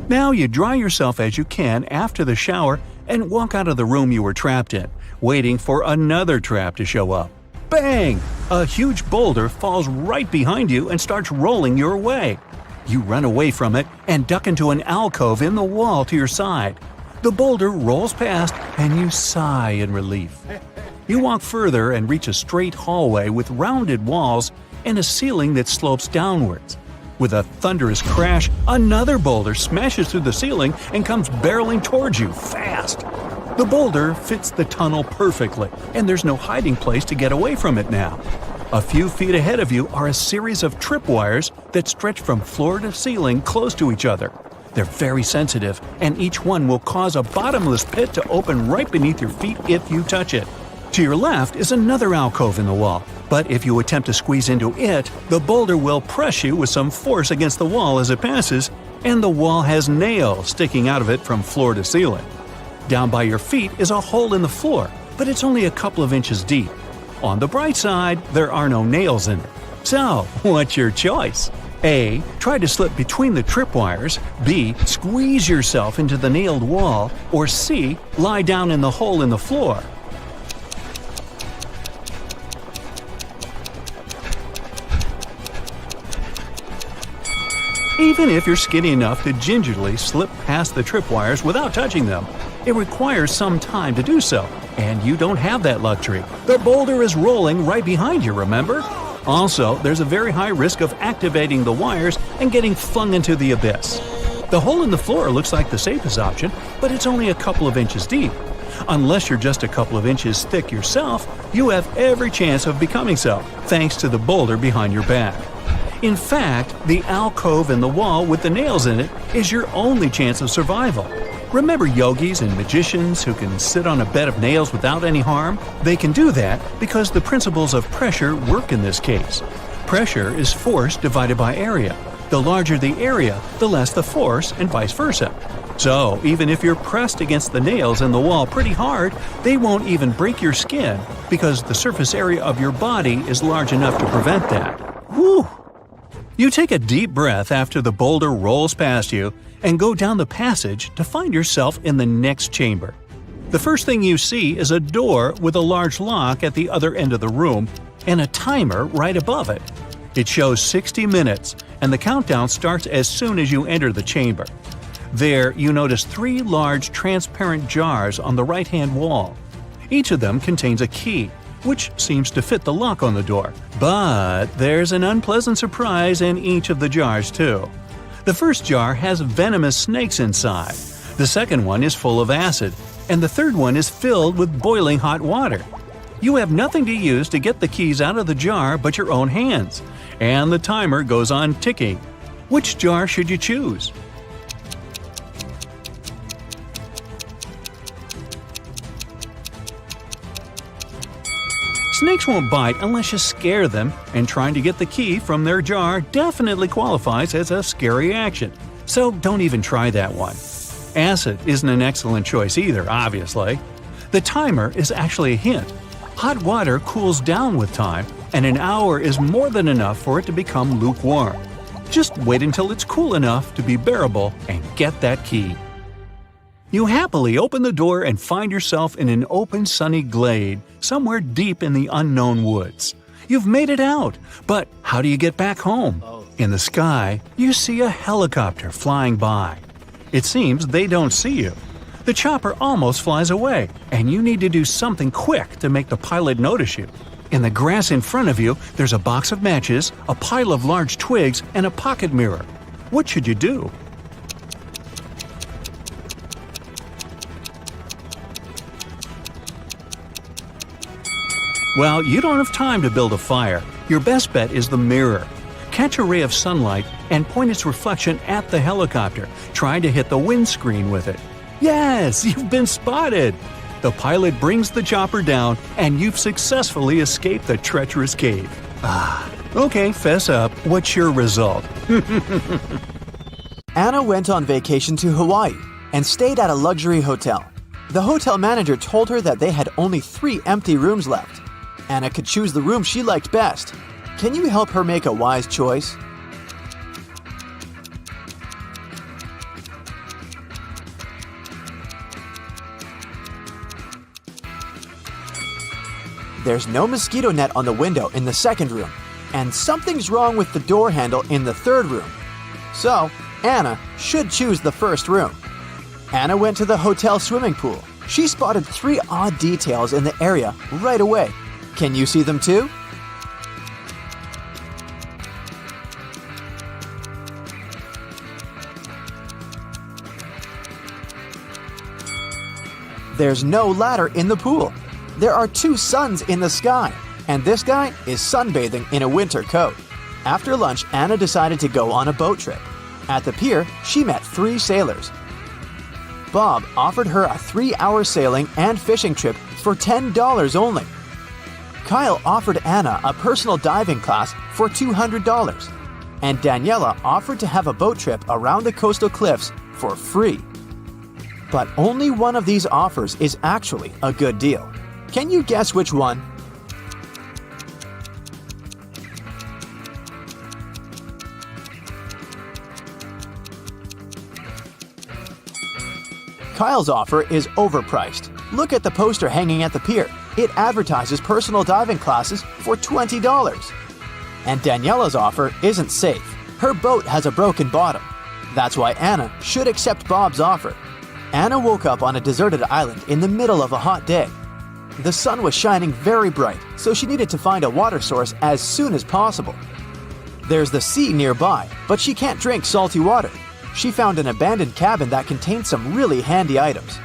S1: Now you dry yourself as you can after the shower and walk out of the room you were trapped in, waiting for another trap to show up. Bang! A huge boulder falls right behind you and starts rolling your way. You run away from it and duck into an alcove in the wall to your side. The boulder rolls past and you sigh in relief. You walk further and reach a straight hallway with rounded walls and a ceiling that slopes downwards. With a thunderous crash, another boulder smashes through the ceiling and comes barreling towards you fast. The boulder fits the tunnel perfectly, and there's no hiding place to get away from it now. A few feet ahead of you are a series of tripwires that stretch from floor to ceiling close to each other. They're very sensitive, and each one will cause a bottomless pit to open right beneath your feet if you touch it. To your left is another alcove in the wall, but if you attempt to squeeze into it, the boulder will press you with some force against the wall as it passes, and the wall has nails sticking out of it from floor to ceiling. Down by your feet is a hole in the floor, but it's only a couple of inches deep. On the bright side, there are no nails in it. So, what's your choice? A. Try to slip between the tripwires. B. Squeeze yourself into the nailed wall. Or C. Lie down in the hole in the floor. Even if you're skinny enough to gingerly slip past the tripwires without touching them, it requires some time to do so, and you don't have that luxury. The boulder is rolling right behind you, remember? Also, there's a very high risk of activating the wires and getting flung into the abyss. The hole in the floor looks like the safest option, but it's only a couple of inches deep. Unless you're just a couple of inches thick yourself, you have every chance of becoming so, thanks to the boulder behind your back. In fact, the alcove in the wall with the nails in it is your only chance of survival. Remember yogis and magicians who can sit on a bed of nails without any harm? They can do that because the principles of pressure work in this case. Pressure is force divided by area. The larger the area, the less the force, and vice versa. So, even if you're pressed against the nails in the wall pretty hard, they won't even break your skin because the surface area of your body is large enough to prevent that. Whew! You take a deep breath after the boulder rolls past you and go down the passage to find yourself in the next chamber. The first thing you see is a door with a large lock at the other end of the room and a timer right above it. It shows 60 minutes, and the countdown starts as soon as you enter the chamber. There, you notice 3 large transparent jars on the right-hand wall. Each of them contains a key, which seems to fit the lock on the door. But there's an unpleasant surprise in each of the jars, too. The first jar has venomous snakes inside, the second one is full of acid, and the third one is filled with boiling hot water. You have nothing to use to get the keys out of the jar but your own hands, and the timer goes on ticking. Which jar should you choose? Snakes won't bite unless you scare them, and trying to get the key from their jar definitely qualifies as a scary action, so don't even try that one. Acid isn't an excellent choice either, obviously. The timer is actually a hint. Hot water cools down with time, and an hour is more than enough for it to become lukewarm. Just wait until it's cool enough to be bearable and get that key. You happily open the door and find yourself in an open sunny glade somewhere deep in the unknown woods. You've made it out, but how do you get back home? In the sky, you see a helicopter flying by. It seems they don't see you. The chopper almost flies away, and you need to do something quick to make the pilot notice you. In the grass in front of you, there's a box of matches, a pile of large twigs, and a pocket mirror. What should you do? Well, you don't have time to build a fire. Your best bet is the mirror. Catch a ray of sunlight and point its reflection at the helicopter, trying to hit the windscreen with it. Yes, you've been spotted! The pilot brings the chopper down, and you've successfully escaped the treacherous cave. Okay, fess up. What's your result?
S2: Anna went on vacation to Hawaii and stayed at a luxury hotel. The hotel manager told her that they had only 3 empty rooms left. Anna could choose the room she liked best. Can you help her make a wise choice? There's no mosquito net on the window in the second room, and something's wrong with the door handle in the third room. So, Anna should choose the first room. Anna went to the hotel swimming pool. She spotted 3 odd details in the area right away. Can you see them too? There's no ladder in the pool. There are 2 suns in the sky, and this guy is sunbathing in a winter coat. After lunch, Anna decided to go on a boat trip. At the pier, she met 3 sailors. Bob offered her a 3-hour sailing and fishing trip for $10 only. Kyle offered Anna a personal diving class for $200, and Daniela offered to have a boat trip around the coastal cliffs for free. But only one of these offers is actually a good deal. Can you guess which one? Kyle's offer is overpriced. Look at the poster hanging at the pier. It advertises personal diving classes for $20. And Daniela's offer isn't safe. Her boat has a broken bottom. That's why Anna should accept Bob's offer. Anna woke up on a deserted island in the middle of a hot day. The sun was shining very bright, so she needed to find a water source as soon as possible. There's the sea nearby, but she can't drink salty water. She found an abandoned cabin that contained some really handy items.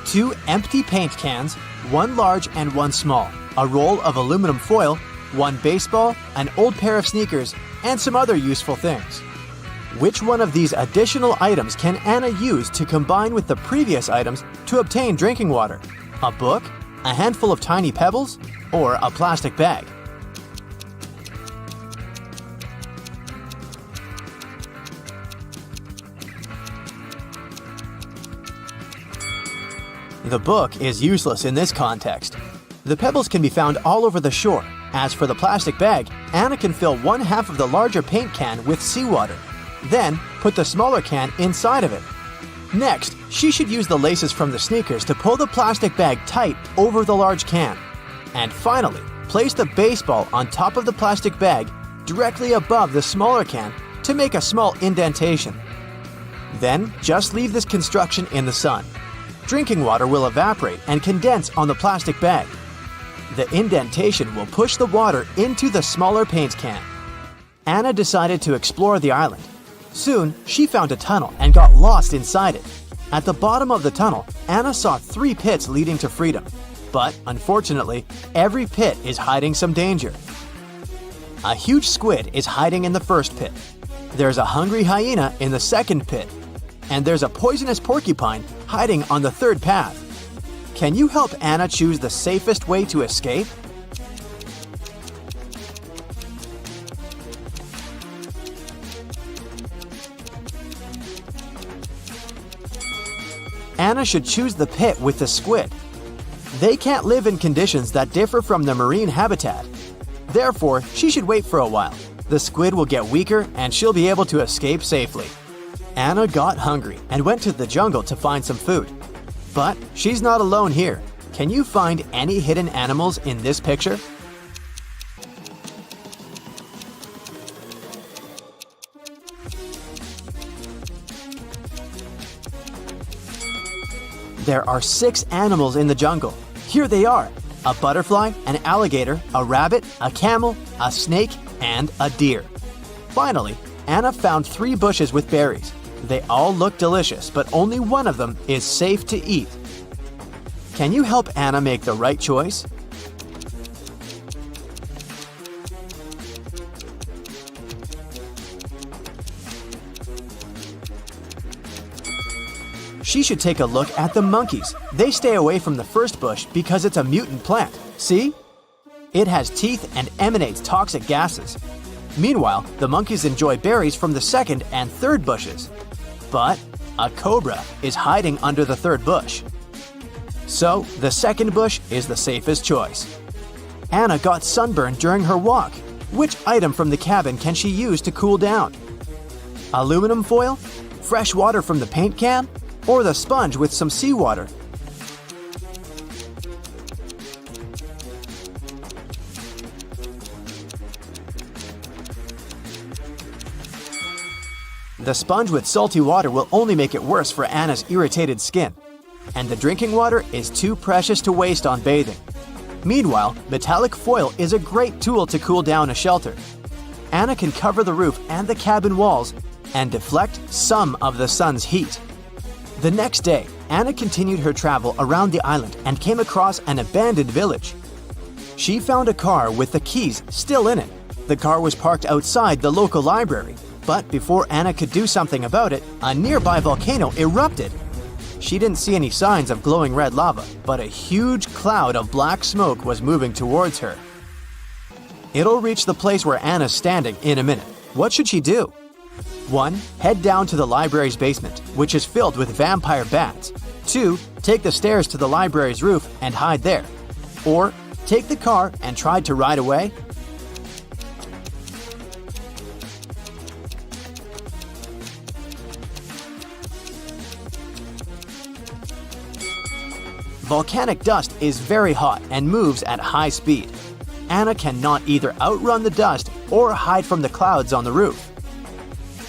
S2: 2 empty paint cans, 1 large and 1 small, a roll of aluminum foil, 1 baseball, an old pair of sneakers, and some other useful things. Which one of these additional items can Anna use to combine with the previous items to obtain drinking water? A book, a handful of tiny pebbles, or a plastic bag? The book is useless in this context. The pebbles can be found all over the shore. As for the plastic bag, Anna can fill 1/2 of the larger paint can with seawater. Then, put the smaller can inside of it. Next, she should use the laces from the sneakers to pull the plastic bag tight over the large can. And finally, place the baseball on top of the plastic bag directly above the smaller can to make a small indentation. Then, just leave this construction in the sun. Drinking water will evaporate and condense on the plastic bag. The indentation will push the water into the smaller paint can. Anna decided to explore the island. Soon, she found a tunnel and got lost inside it. At the bottom of the tunnel, Anna saw 3 pits leading to freedom. But, unfortunately, every pit is hiding some danger. A huge squid is hiding in the first pit. There's a hungry hyena in the second pit. And there's a poisonous porcupine hiding on the third path. Can you help Anna choose the safest way to escape? Anna should choose the pit with the squid. They can't live in conditions that differ from the marine habitat. Therefore, she should wait for a while. The squid will get weaker and she'll be able to escape safely. Anna got hungry and went to the jungle to find some food. But she's not alone here. Can you find any hidden animals in this picture? There are 6 animals in the jungle. Here they are: a butterfly, an alligator, a rabbit, a camel, a snake, and a deer. Finally, Anna found 3 bushes with berries. They all look delicious, but only one of them is safe to eat. Can you help Anna make the right choice? She should take a look at the monkeys. They stay away from the first bush because it's a mutant plant. See? It has teeth and emanates toxic gases. Meanwhile, the monkeys enjoy berries from the second and third bushes. But a cobra is hiding under the third bush. So, the second bush is the safest choice. Anna got sunburned during her walk. Which item from the cabin can she use to cool down? Aluminum foil? Fresh water from the paint can? Or the sponge with some seawater? The sponge with salty water will only make it worse for Anna's irritated skin. And the drinking water is too precious to waste on bathing. Meanwhile, metallic foil is a great tool to cool down a shelter. Anna can cover the roof and the cabin walls and deflect some of the sun's heat. The next day, Anna continued her travel around the island and came across an abandoned village. She found a car with the keys still in it. The car was parked outside the local library, but before Anna could do something about it, a nearby volcano erupted. She didn't see any signs of glowing red lava, but a huge cloud of black smoke was moving towards her. It'll reach the place where Anna's standing in a minute. What should she do? 1. Head down to the library's basement, which is filled with vampire bats. 2. Take the stairs to the library's roof and hide there. Or, take the car and try to ride away. Volcanic dust is very hot and moves at high speed. Anna cannot either outrun the dust or hide from the clouds on the roof.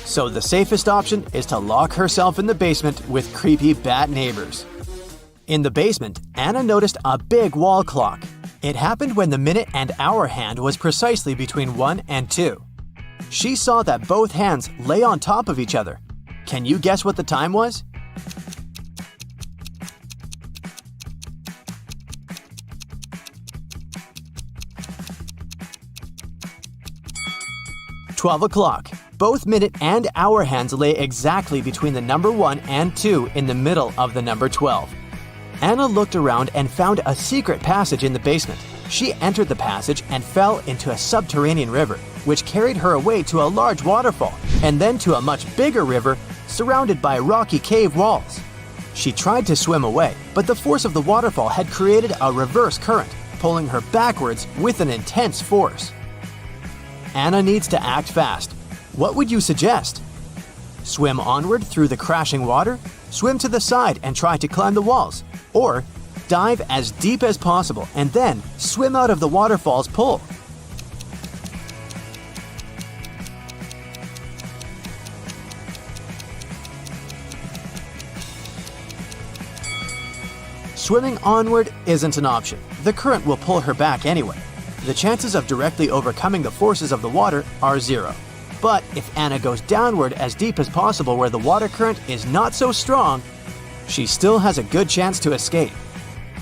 S2: So the safest option is to lock herself in the basement with creepy bat neighbors. In the basement, Anna noticed a big wall clock. It happened when the minute and hour hand was precisely between 1 and 2. She saw that both hands lay on top of each other. Can you guess what the time was? "12 o'clock. Both minute and hour hands lay exactly between the number 1 and 2 in the middle of the number 12. Anna looked around and found a secret passage in the basement. She entered the passage and fell into a subterranean river, which carried her away to a large waterfall, and then to a much bigger river surrounded by rocky cave walls. She tried to swim away, but the force of the waterfall had created a reverse current, pulling her backwards with an intense force. Anna needs to act fast. What would you suggest? Swim onward through the crashing water? Swim to the side and try to climb the walls? Or dive as deep as possible and then swim out of the waterfall's pull? Swimming onward isn't an option. The current will pull her back anyway. The chances of directly overcoming the forces of the water are 0. But if Anna goes downward as deep as possible where the water current is not so strong, she still has a good chance to escape.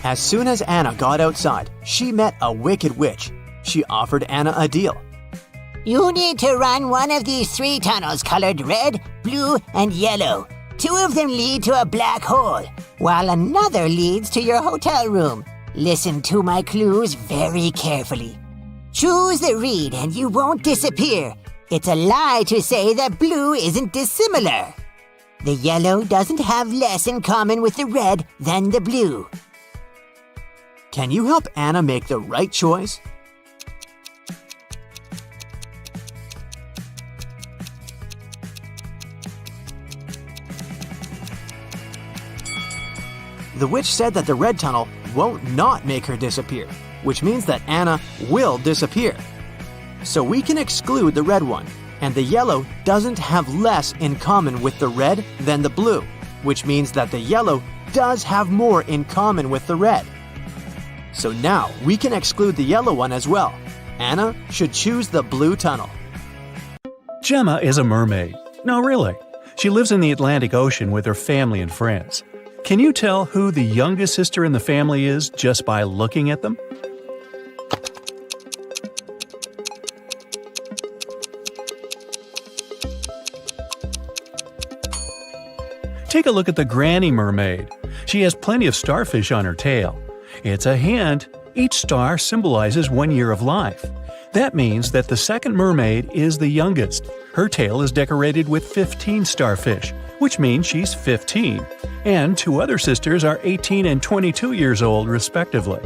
S2: As soon as Anna got outside, she met a wicked witch. She offered Anna a deal.
S4: You need to run one of these 3 tunnels colored red, blue, and yellow. 2 of them lead to a black hole, while another leads to your hotel room. Listen to my clues very carefully. Choose the reed and you won't disappear. It's a lie to say that blue isn't dissimilar. The yellow doesn't have less in common with the red than the blue.
S2: Can you help Anna make the right choice? The witch said that the red tunnel won't not make her disappear, which means that Anna will disappear. So we can exclude the red one, and the yellow doesn't have less in common with the red than the blue, which means that the yellow does have more in common with the red. So now we can exclude the yellow one as well. Anna should choose the blue tunnel.
S1: Gemma is a mermaid. No, really. She lives in the Atlantic Ocean with her family and friends. Can you tell who the youngest sister in the family is just by looking at them? Take a look at the granny mermaid. She has plenty of starfish on her tail. It's a hint. Each star symbolizes 1 year of life. That means that the second mermaid is the youngest. Her tail is decorated with 15 starfish, which means she's 15. And 2 other sisters are 18 and 22 years old, respectively.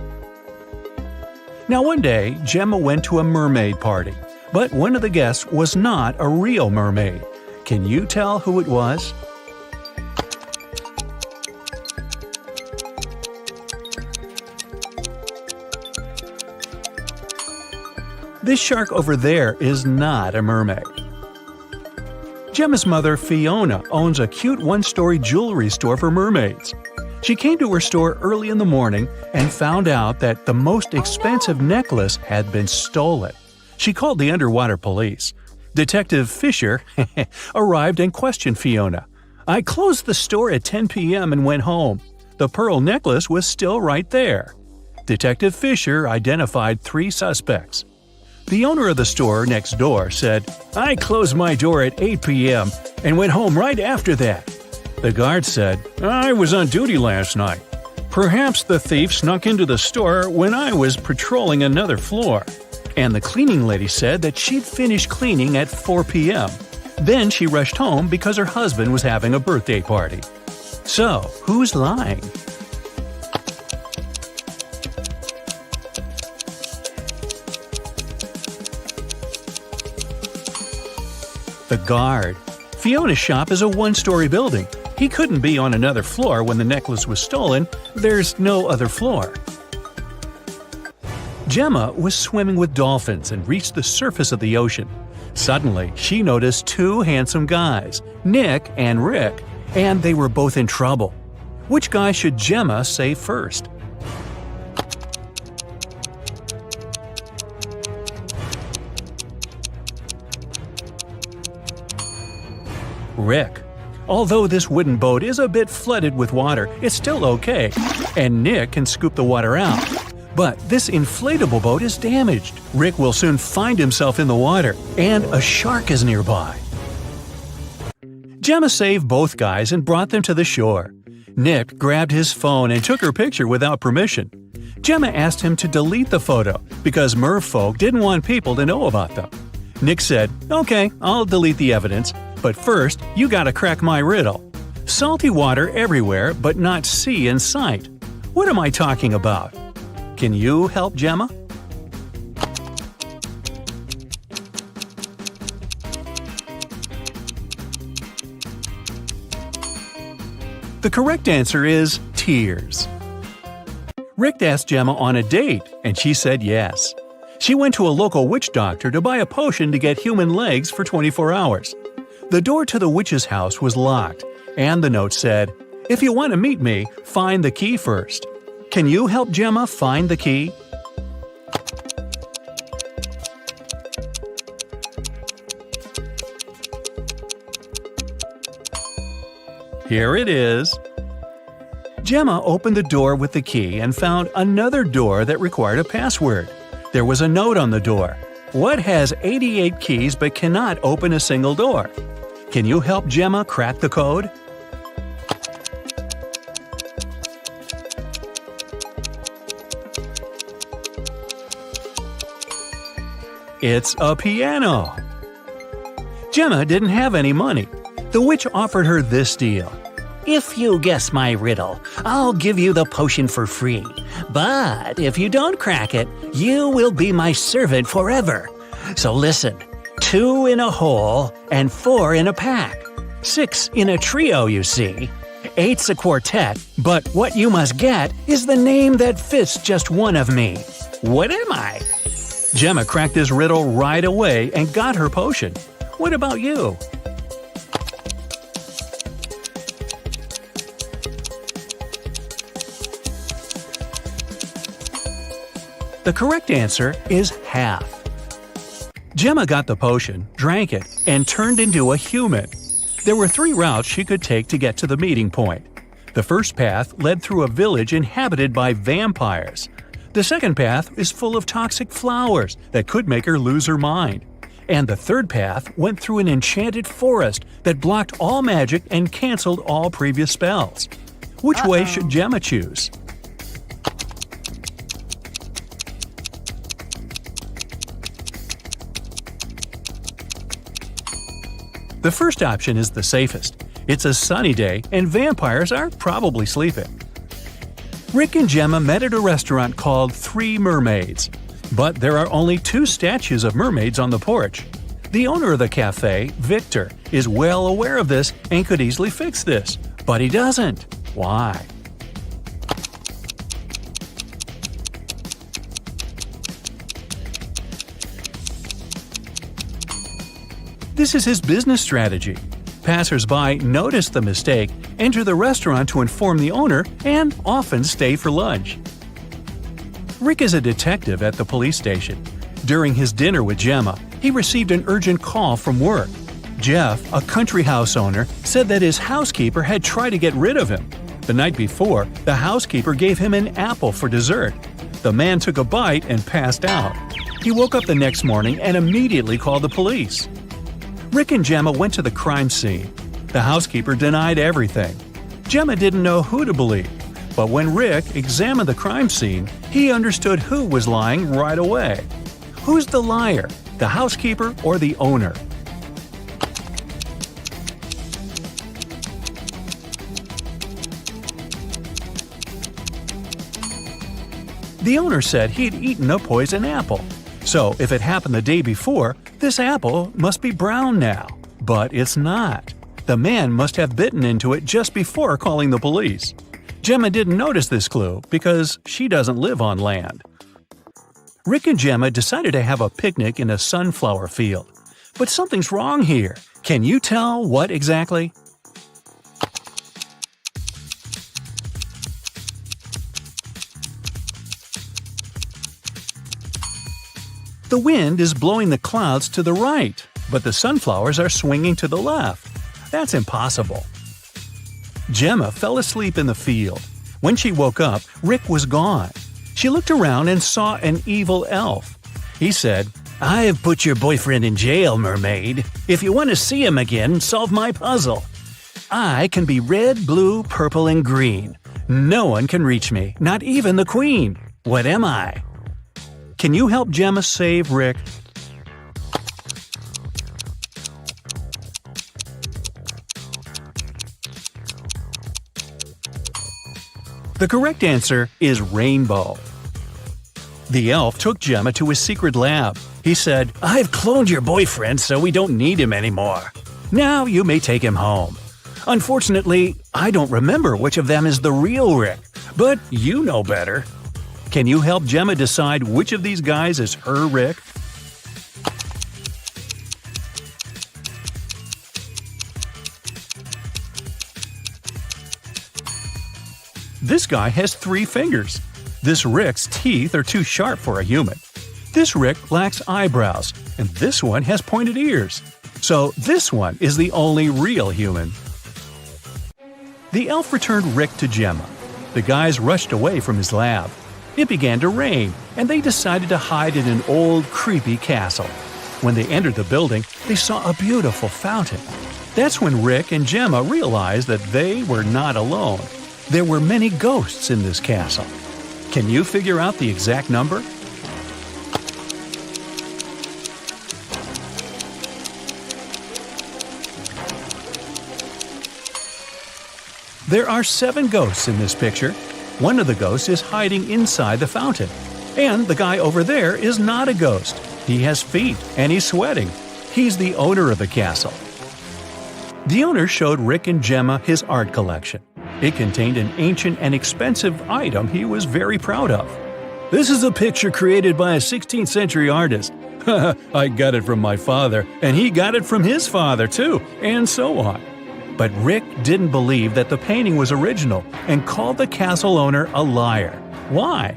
S1: Now one day, Gemma went to a mermaid party, but one of the guests was not a real mermaid. Can you tell who it was? This shark over there is not a mermaid. Gemma's mother, Fiona, owns a cute one-story jewelry store for mermaids. She came to her store early in the morning and found out that the most expensive necklace had been stolen. She called the underwater police. Detective Fisher arrived and questioned Fiona. "I closed the store at 10 p.m. and went home. The pearl necklace was still right there." Detective Fisher identified 3 suspects. The owner of the store next door said, "I closed my door at 8 p.m. and went home right after that." The guard said, "I was on duty last night. Perhaps the thief snuck into the store when I was patrolling another floor." And the cleaning lady said that she'd finished cleaning at 4 p.m. Then she rushed home because her husband was having a birthday party. So, who's lying? The guard. Fiona's shop is a one-story building. He couldn't be on another floor when the necklace was stolen. There's no other floor. Gemma was swimming with dolphins and reached the surface of the ocean. Suddenly, she noticed 2 handsome guys, Nick and Rick, and they were both in trouble. Which guy should Gemma save first? Rick. Although this wooden boat is a bit flooded with water, it's still okay, and Nick can scoop the water out. But this inflatable boat is damaged. Rick will soon find himself in the water, and a shark is nearby. Gemma saved both guys and brought them to the shore. Nick grabbed his phone and took her picture without permission. Gemma asked him to delete the photo because merfolk didn't want people to know about them. Nick said, "Okay, I'll delete the evidence. But first, you gotta crack my riddle. Salty water everywhere, but not sea in sight. What am I talking about? Can you help Gemma?" The correct answer is tears. Rick asked Gemma on a date, and she said yes. She went to a local witch doctor to buy a potion to get human legs for 24 hours. The door to the witch's house was locked, and the note said, "If you want to meet me, find the key first." Can you help Gemma find the key? Here it is. Gemma opened the door with the key and found another door that required a password. There was a note on the door. What has 88 keys but cannot open a single door? Can you help Gemma crack the code? It's a piano. Gemma didn't have any money. The witch offered her this deal.
S5: If you guess my riddle, I'll give you the potion for free. But if you don't crack it, you will be my servant forever. So listen, 2 in a hole and 4 in a pack. 6 in a trio, you see. 8's a quartet, but what you must get is the name that fits just one of me. What am I?
S1: Gemma cracked this riddle right away and got her potion. What about you? The correct answer is half. Gemma got the potion, drank it, and turned into a human. There were 3 routes she could take to get to the meeting point. The first path led through a village inhabited by vampires. The second path is full of toxic flowers that could make her lose her mind. And the third path went through an enchanted forest that blocked all magic and canceled all previous spells. Which way should Gemma choose? The first option is the safest. It's a sunny day and vampires are probably sleeping. Rick and Gemma met at a restaurant called 3 Mermaids. But there are only 2 statues of mermaids on the porch. The owner of the cafe, Victor, is well aware of this and could easily fix this. But he doesn't. Why? This is his business strategy. Passers-by notice the mistake, enter the restaurant to inform the owner, and often stay for lunch. Rick is a detective at the police station. During his dinner with Gemma, he received an urgent call from work. Jeff, a country house owner, said that his housekeeper had tried to get rid of him. The night before, the housekeeper gave him an apple for dessert. The man took a bite and passed out. He woke up the next morning and immediately called the police. Rick and Gemma went to the crime scene. The housekeeper denied everything. Gemma didn't know who to believe, but when Rick examined the crime scene, he understood who was lying right away. Who's the liar, the housekeeper or the owner? The owner said he'd eaten a poison apple. So if it happened the day before, this apple must be brown now. But it's not. The man must have bitten into it just before calling the police. Gemma didn't notice this clue because she doesn't live on land. Rick and Gemma decided to have a picnic in a sunflower field. But something's wrong here. Can you tell what exactly? The wind is blowing the clouds to the right, but the sunflowers are swinging to the left. That's impossible. Gemma fell asleep in the field. When she woke up, Rick was gone. She looked around and saw an evil elf. He said, "I have put your boyfriend in jail, mermaid. If you want to see him again, solve my puzzle. I can be red, blue, purple, and green. No one can reach me, not even the queen. What am I?" Can you help Gemma save Rick? The correct answer is rainbow. The elf took Gemma to his secret lab. He said, "I've cloned your boyfriend so we don't need him anymore. Now you may take him home. Unfortunately, I don't remember which of them is the real Rick, but you know better. Can you help Gemma decide which of these guys is her Rick? This guy has 3 fingers. This Rick's teeth are too sharp for a human. This Rick lacks eyebrows, and this one has pointed ears. So this one is the only real human. The elf returned Rick to Gemma. The guys rushed away from his lab. It began to rain, and they decided to hide in an old, creepy castle. When they entered the building, they saw a beautiful fountain. That's when Rick and Gemma realized that they were not alone. There were many ghosts in this castle. Can you figure out the exact number? There are 7 ghosts in this picture. One of the ghosts is hiding inside the fountain. And the guy over there is not a ghost. He has feet and he's sweating. He's the owner of the castle. The owner showed Rick and Gemma his art collection. It contained an ancient and expensive item he was very proud of. "This is a picture created by a 16th century artist. I got it from my father, and he got it from his father too, and so on." But Rick didn't believe that the painting was original and called the castle owner a liar. Why?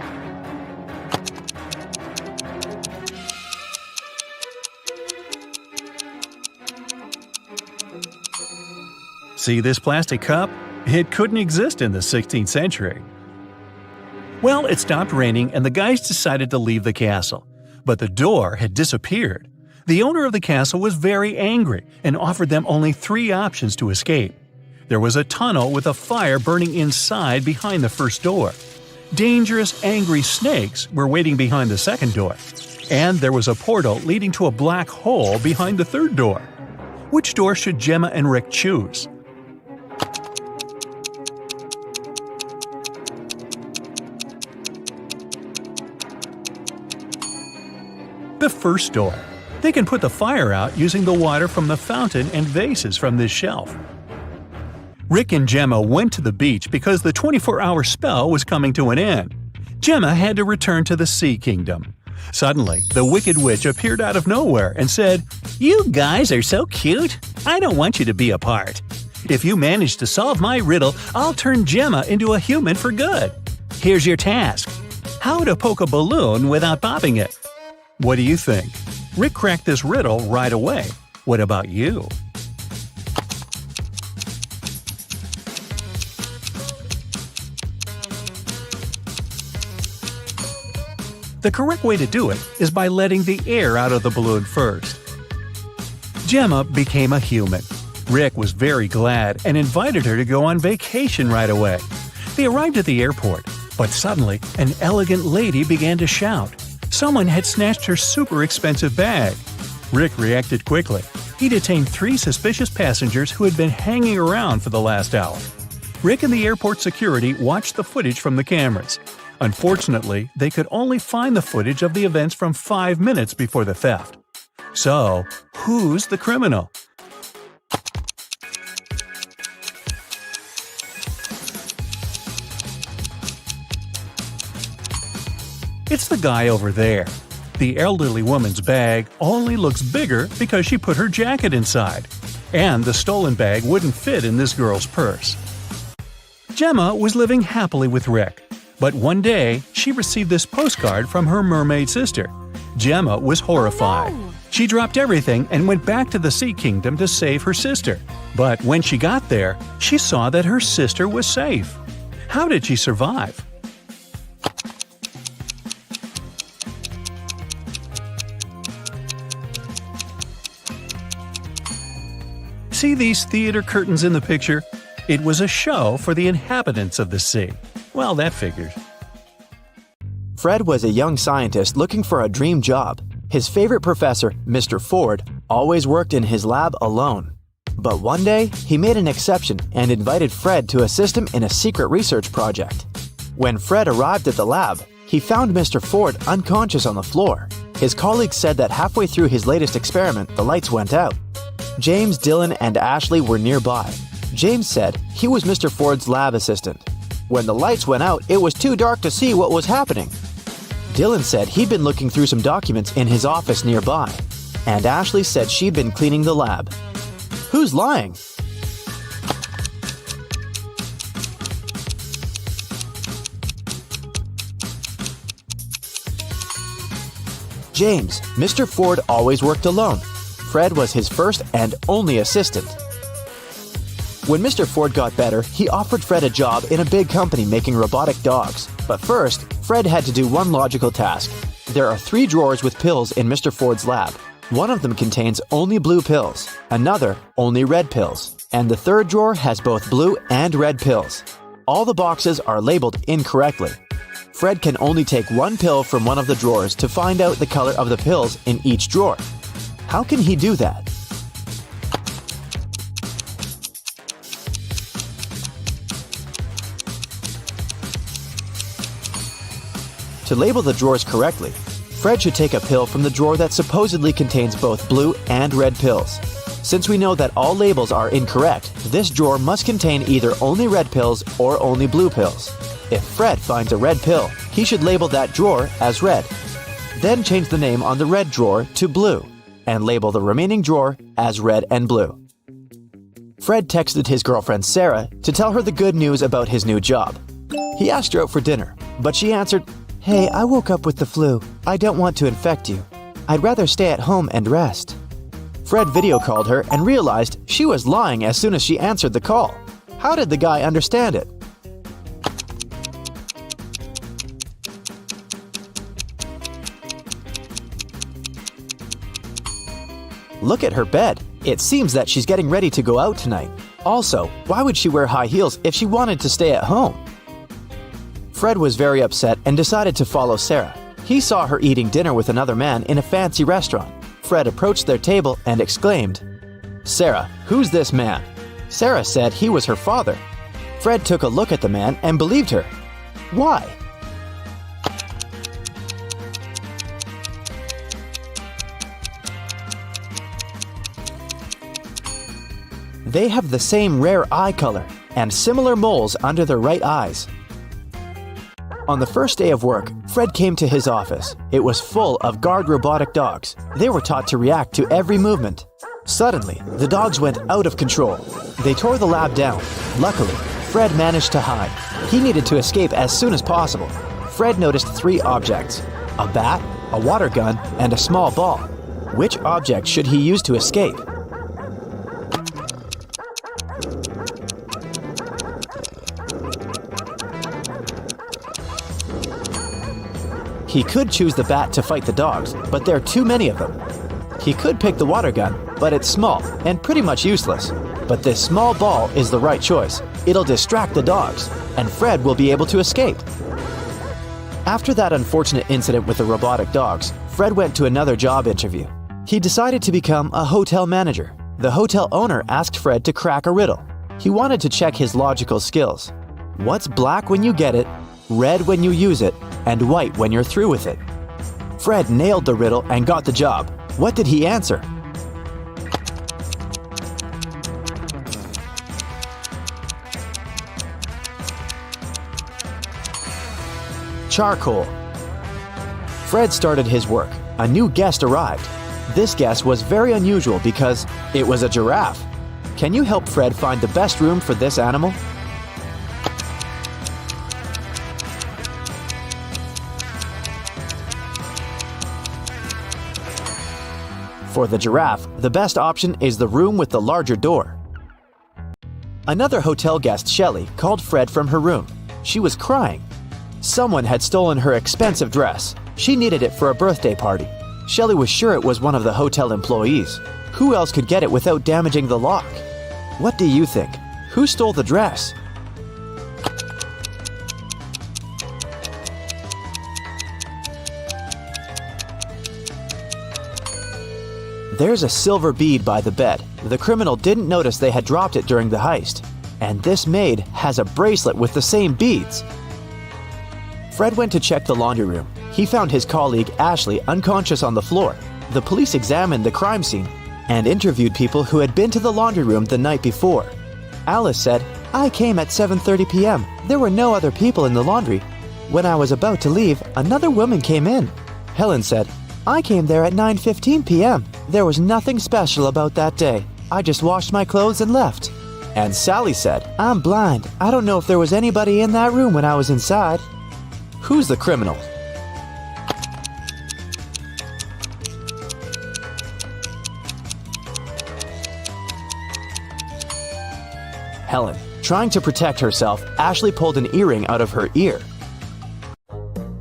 S1: See this plastic cup? It couldn't exist in the 16th century. Well, it stopped raining and the guys decided to leave the castle. But the door had disappeared. The owner of the castle was very angry and offered them only 3 options to escape. There was a tunnel with a fire burning inside behind the first door. Dangerous, angry snakes were waiting behind the second door. And there was a portal leading to a black hole behind the third door. Which door should Gemma and Rick choose? The first door. They can put the fire out using the water from the fountain and vases from this shelf. Rick and Gemma went to the beach because the 24-hour spell was coming to an end. Gemma had to return to the Sea Kingdom. Suddenly, the Wicked Witch appeared out of nowhere and said, "You guys are so cute. I don't want you to be apart. If you manage to solve my riddle, I'll turn Gemma into a human for good. Here's your task. How to poke a balloon without popping it." What do you think? Rick cracked this riddle right away. What about you? The correct way to do it is by letting the air out of the balloon first. Gemma became a human. Rick was very glad and invited her to go on vacation right away. They arrived at the airport, but suddenly an elegant lady began to shout. Someone had snatched her super expensive bag. Rick reacted quickly. He detained 3 suspicious passengers who had been hanging around for the last hour. Rick and the airport security watched the footage from the cameras. Unfortunately, they could only find the footage of the events from 5 minutes before the theft. So, who's the criminal? It's the guy over there. The elderly woman's bag only looks bigger because she put her jacket inside. And the stolen bag wouldn't fit in this girl's purse. Gemma was living happily with Rick. But one day, she received this postcard from her mermaid sister. Gemma was horrified.
S6: Oh, no.
S1: She dropped everything and went back to the Sea Kingdom to save her sister. But when she got there, she saw that her sister was safe. How did she survive? See these theater curtains in the picture? It was a show for the inhabitants of the sea. Well, that figures.
S2: Fred was a young scientist looking for a dream job. His favorite professor, Mr. Ford, always worked in his lab alone. But one day, he made an exception and invited Fred to assist him in a secret research project. When Fred arrived at the lab, he found Mr. Ford unconscious on the floor. His colleagues said that halfway through his latest experiment, the lights went out. James, Dylan, and Ashley were nearby. James said he was Mr. Ford's lab assistant. When the lights went out, it was too dark to see what was happening. Dylan said he'd been looking through some documents in his office nearby. And Ashley said she'd been cleaning the lab. Who's lying? James, Mr. Ford always worked alone. Fred was his first and only assistant. When Mr. Ford got better, he offered Fred a job in a big company making robotic dogs. But first, Fred had to do one logical task. There are 3 drawers with pills in Mr. Ford's lab. One of them contains only blue pills, another only red pills, and the third drawer has both blue and red pills. All the boxes are labeled incorrectly. Fred can only take 1 pill from one of the drawers to find out the color of the pills in each drawer. How can he do that? To label the drawers correctly, Fred should take a pill from the drawer that supposedly contains both blue and red pills. Since we know that all labels are incorrect, this drawer must contain either only red pills or only blue pills. If Fred finds a red pill, he should label that drawer as red. Then change the name on the red drawer to blue, and label the remaining drawer as red and blue. Fred texted his girlfriend Sarah to tell her the good news about his new job. He asked her out for dinner, but she answered, "Hey, I woke up with the flu. I don't want to infect you. I'd rather stay at home and rest." Fred video called her and realized she was lying as soon as she answered the call. How did the guy understand it? Look at her bed. It seems that she's getting ready to go out tonight. Also, why would she wear high heels if she wanted to stay at home? Fred was very upset and decided to follow Sarah. He saw her eating dinner with another man in a fancy restaurant. Fred approached their table and exclaimed, "Sarah, who's this man?" Sarah said he was her father. Fred took a look at the man and believed her. Why? They have the same rare eye color and similar moles under their right eyes. On the first day of work, Fred came to his office. It was full of guard robotic dogs. They were taught to react to every movement. Suddenly, the dogs went out of control. They tore the lab down. Luckily, Fred managed to hide. He needed to escape as soon as possible. Fred noticed 3 objects: a bat, a water gun, and a small ball. Which object should he use to escape? He could choose the bat to fight the dogs, but there are too many of them. He could pick the water gun, but it's small and pretty much useless. But this small ball is the right choice. It'll distract the dogs, and Fred will be able to escape. After that unfortunate incident with the robotic dogs, Fred went to another job interview. He decided to become a hotel manager. The hotel owner asked Fred to crack a riddle. He wanted to check his logical skills. What's black when you get it, red when you use it, and white when you're through with it? Fred nailed the riddle and got the job. What did he answer? Charcoal. Fred started his work. A new guest arrived. This guest was very unusual because it was a giraffe. Can you help Fred find the best room for this animal? For the giraffe, the best option is the room with the larger door. Another hotel guest, Shelley, called Fred from her room. She was crying. Someone had stolen her expensive dress. She needed it for a birthday party. Shelley was sure it was one of the hotel employees. Who else could get it without damaging the lock? What do you think? Who stole the dress? There's a silver bead by the bed. The criminal didn't notice they had dropped it during the heist. And this maid has a bracelet with the same beads. Fred went to check the laundry room. He found his colleague Ashley unconscious on the floor. The police examined the crime scene and interviewed people who had been to the laundry room the night before. Alice said, "I came at 7:30 p.m. There were no other people in the laundry. When I was about to leave, another woman came in." Helen said, "I came there at 9:15 p.m. There was nothing special about that day. I just washed my clothes and left." And Sally said, "I'm blind. I don't know if there was anybody in that room when I was inside." Who's the criminal? Helen. Trying to protect herself, Ashley pulled an earring out of her ear.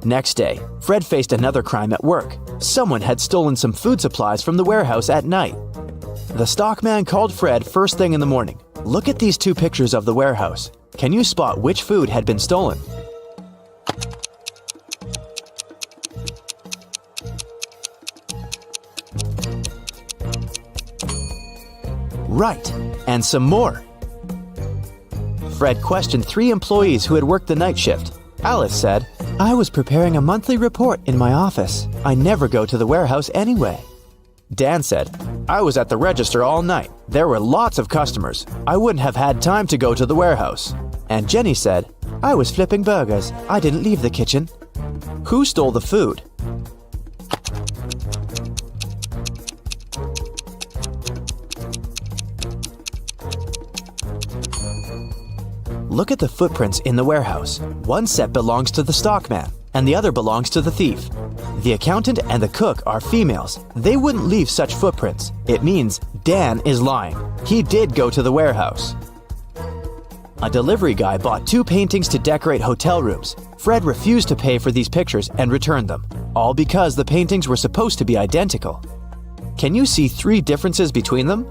S2: Next day, Fred faced another crime at work. Someone had stolen some food supplies from the warehouse at night. The stockman called Fred first thing in the morning. Look at these 2 pictures of the warehouse. Can you spot which food had been stolen? Right, and some more. Fred questioned 3 employees who had worked the night shift. Alice said, I was preparing a monthly report in my office. I never go to the warehouse anyway. Dan said, I was at the register all night. There were lots of customers. I wouldn't have had time to go to the warehouse. And Jenny said, I was flipping burgers. I didn't leave the kitchen. Who stole the food? Look at the footprints in the warehouse. One set belongs to the stockman, and the other belongs to the thief. The accountant and the cook are females. They wouldn't leave such footprints. It means Dan is lying. He did go to the warehouse. A delivery guy bought 2 paintings to decorate hotel rooms. Fred refused to pay for these pictures and returned them, all because the paintings were supposed to be identical. Can you see 3 differences between them?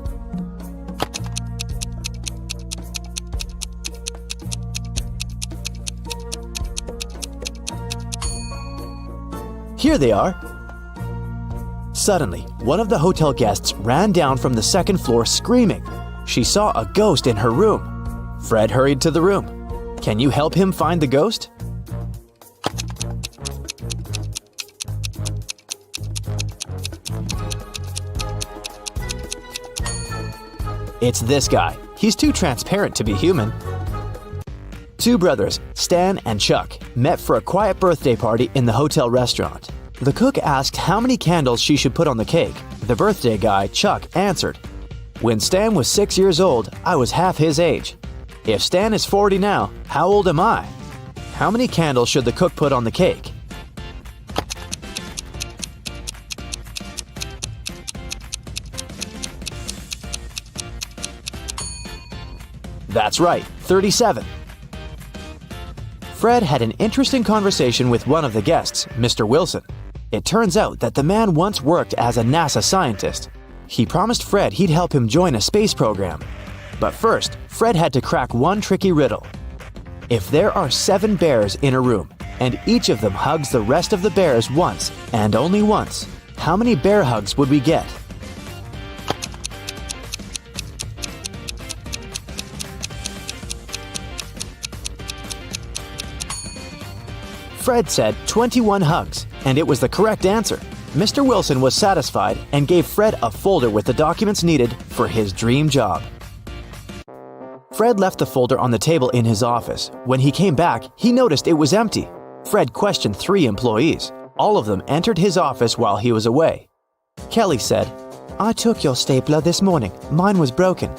S2: Here they are. Suddenly, one of the hotel guests ran down from the 2nd floor screaming. She saw a ghost in her room. Fred hurried to the room. Can you help him find the ghost? It's this guy. He's too transparent to be human. 2 brothers, Stan and Chuck, met for a quiet birthday party in the hotel restaurant. The cook asked how many candles she should put on the cake. The birthday guy, Chuck, answered, When Stan was 6 years old, I was half his age. If Stan is 40 now, how old am I? How many candles should the cook put on the cake? That's right, 37. Fred had an interesting conversation with one of the guests, Mr. Wilson. It turns out that the man once worked as a NASA scientist. He promised Fred he'd help him join a space program. But first, Fred had to crack one tricky riddle. If there are 7 bears in a room, and each of them hugs the rest of the bears once, and only once, how many bear hugs would we get? Fred said 21 hugs, and it was the correct answer. Mr. Wilson was satisfied and gave Fred a folder with the documents needed for his dream job. Fred left the folder on the table in his office. When he came back, he noticed it was empty. Fred questioned 3 employees. All of them entered his office while he was away. Kelly said, I took your stapler this morning. Mine was broken.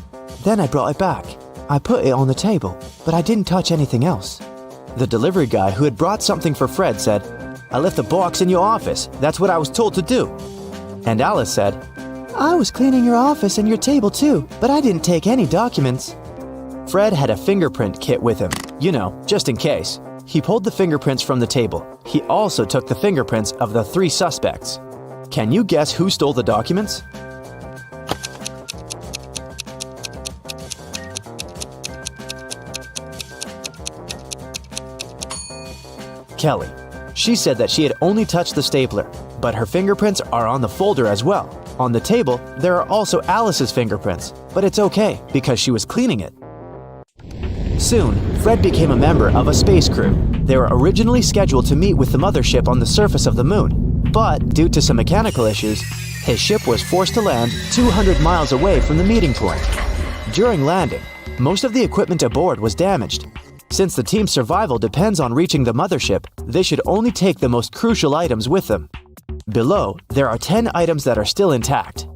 S2: Then I brought it back. I put it on the table, but I didn't touch anything else. The delivery guy who had brought something for Fred said, I left the box in your office. That's what I was told to do. And Alice said, I was cleaning your office and your table too, but I didn't take any documents. Fred had a fingerprint kit with him, just in case. He pulled the fingerprints from the table. He also took the fingerprints of the 3 suspects. Can you guess who stole the documents? Kelly. She said that she had only touched the stapler, but her fingerprints are on the folder as well. On the table, there are also Alice's fingerprints, but it's okay because she was cleaning it. Soon, Fred became a member of a space crew. They were originally scheduled to meet with the mothership on the surface of the moon, but due to some mechanical issues, his ship was forced to land 200 miles away from the meeting point. During landing, most of the equipment aboard was damaged. Since the team's survival depends on reaching the mothership, they should only take the most crucial items with them. Below, there are 10 items that are still intact.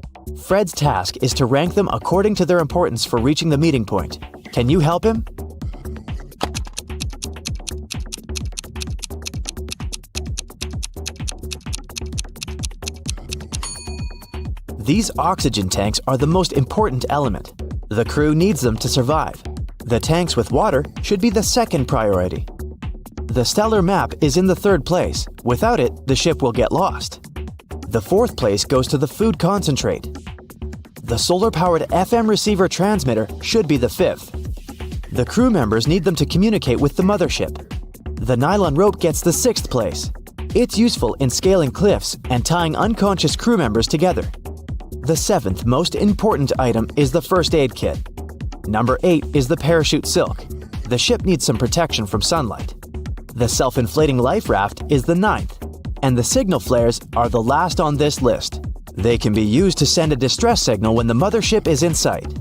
S2: Fred's task is to rank them according to their importance for reaching the meeting point. Can you help him? These oxygen tanks are the most important element. The crew needs them to survive. The tanks with water should be the second priority. The stellar map is in the 3rd place. Without it, the ship will get lost. The 4th place goes to the food concentrate. The solar-powered FM receiver transmitter should be the 5th. The crew members need them to communicate with the mothership. The nylon rope gets the 6th place. It's useful in scaling cliffs and tying unconscious crew members together. The 7th most important item is the first aid kit. Number 8 is the parachute silk. The ship needs some protection from sunlight. The self-inflating life raft is the 9th, and the signal flares are the last on this list. They can be used to send a distress signal when the mothership is in sight.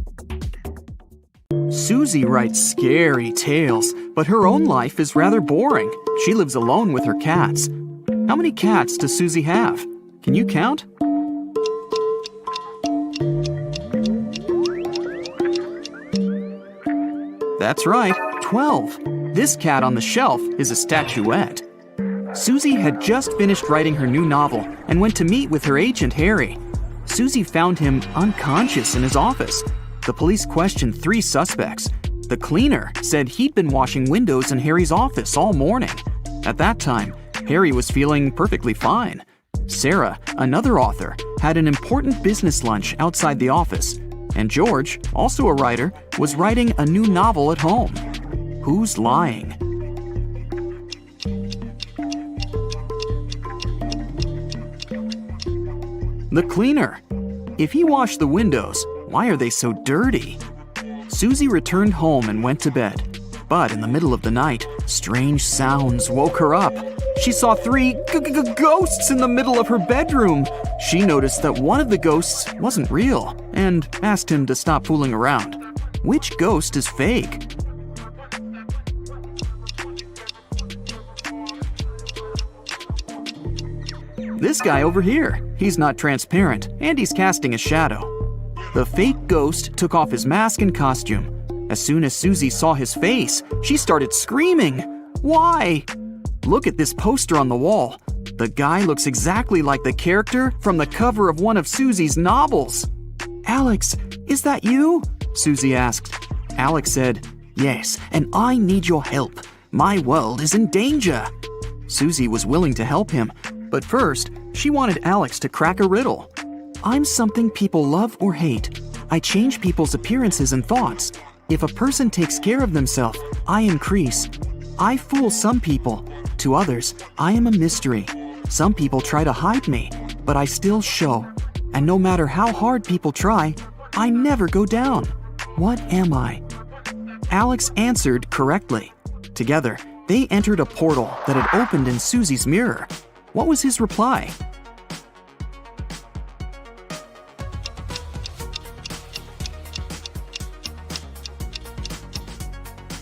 S6: Susie writes scary tales, but her own life is rather boring. She lives alone with her cats. How many cats does Susie have? Can you count? That's right, 12. This cat on the shelf is a statuette. Susie had just finished writing her new novel and went to meet with her agent, Harry. Susie found him unconscious in his office. The police questioned 3 suspects. The cleaner said he'd been washing windows in Harry's office all morning. At that time, Harry was feeling perfectly fine. Sarah, another author, had an important business lunch outside the office. And George, also a writer, was writing a new novel at home. Who's lying? The cleaner. If he washed the windows, why are they so dirty? Susie returned home and went to bed. But in the middle of the night, strange sounds woke her up. She saw 3 ghosts in the middle of her bedroom. She noticed that one of the ghosts wasn't real and asked him to stop fooling around. Which ghost is fake? This guy over here. He's not transparent, and he's casting a shadow. The fake ghost took off his mask and costume. As soon as Susie saw his face, she started screaming. Why? Look at this poster on the wall. The guy looks exactly like the character from the cover of one of Susie's novels. Alex, is that you? Susie asked. Alex said, Yes, and I need your help. My world is in danger. Susie was willing to help him, but first, she wanted Alex to crack a riddle. I'm something people love or hate. I change people's appearances and thoughts. If a person takes care of themselves, I increase. I fool some people. To others, I am a mystery. Some people try to hide me, but I still show. And no matter how hard people try, I never go down. What am I? Alex answered correctly. Together, they entered a portal that had opened in Susie's mirror. What was his reply?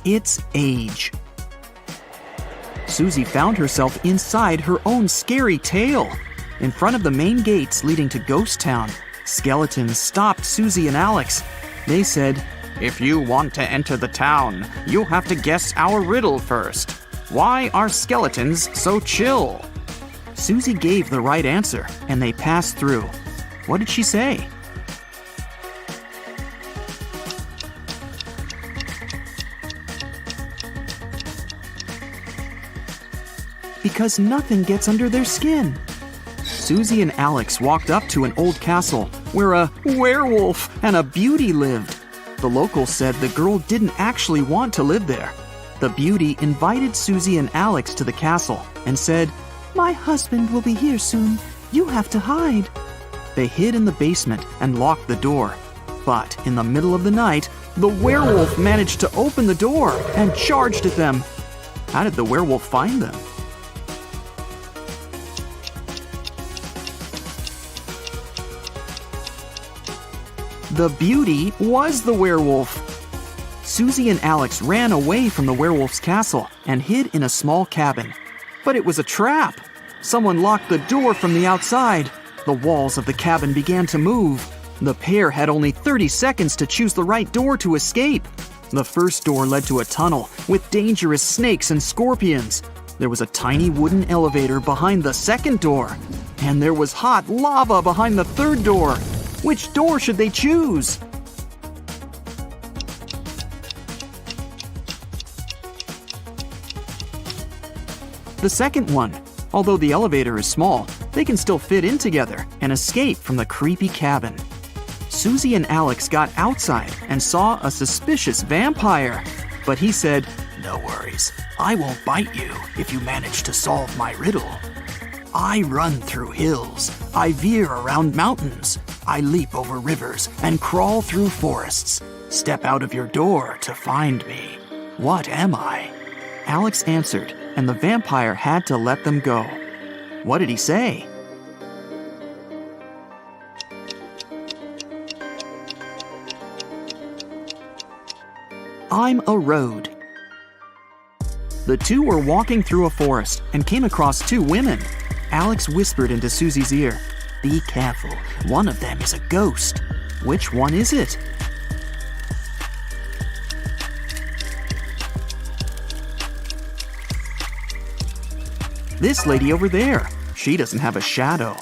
S6: It's age. Susie found herself inside her own scary tale. In front of the main gates leading to Ghost Town, skeletons stopped Susie and Alex. They said, If you want to enter the town, you have to guess our riddle first. Why are skeletons so chill? Susie gave the right answer, and they passed through. What did she say? Because nothing gets under their skin. Susie and Alex walked up to an old castle where a werewolf and a beauty lived. The locals said the girl didn't actually want to live there. The beauty invited Susie and Alex to the castle and said, My husband will be here soon. You have to hide. They hid in the basement and locked the door. But in the middle of the night, the werewolf managed to open the door and charged at them. How did the werewolf find them? The beauty was the werewolf. Susie and Alex ran away from the werewolf's castle and hid in a small cabin. But it was a trap. Someone locked the door from the outside. The walls of the cabin began to move. The pair had only 30 seconds to choose the right door to escape. The first door led to a tunnel with dangerous snakes and scorpions. There was a tiny wooden elevator behind the second door. And there was hot lava behind the third door. Which door should they choose? The second one. Although the elevator is small, they can still fit in together and escape from the creepy cabin. Susie and Alex got outside and saw a suspicious vampire. But he said, No worries, I won't bite you if you manage to solve my riddle. I run through hills, I veer around mountains, I leap over rivers and crawl through forests. Step out of your door to find me. What am I? Alex answered, and the vampire had to let them go. What did he say? I'm a road. The two were walking through a forest and came across two women. Alex whispered into Susie's ear, "Be careful, one of them is a ghost. Which one is it?" This lady over there, she doesn't have a shadow.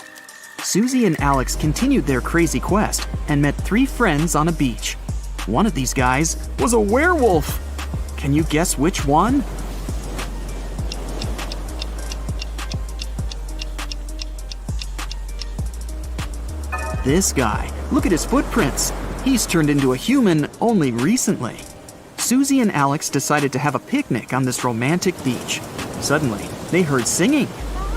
S6: Susie and Alex continued their crazy quest and met three friends on a beach. One of these guys was a werewolf. Can you guess which one? This guy, look at his footprints. He's turned into a human only recently. Susie and Alex decided to have a picnic on this romantic beach. Suddenly, they heard singing.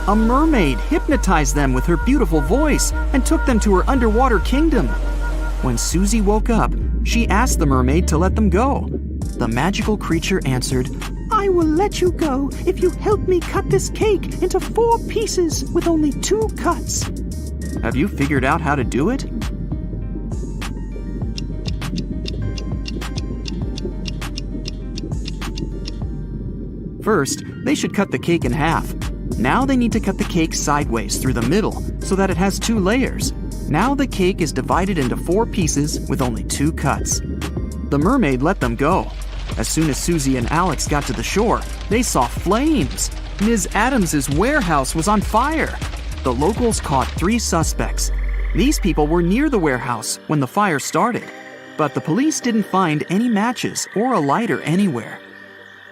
S6: A mermaid hypnotized them with her beautiful voice and took them to her underwater kingdom. When Susie woke up, she asked the mermaid to let them go. The magical creature answered, "I will let you go if you help me cut this cake into 4 pieces with only 2 cuts." Have you figured out how to do it? First, they should cut the cake in half. Now they need to cut the cake sideways through the middle so that it has 2 layers. Now the cake is divided into 4 pieces with only 2 cuts. The mermaid let them go. As soon as Susie and Alex got to the shore, they saw flames. Ms. Adams's warehouse was on fire. The locals caught 3 suspects. These people were near the warehouse when the fire started, but the police didn't find any matches or a lighter anywhere.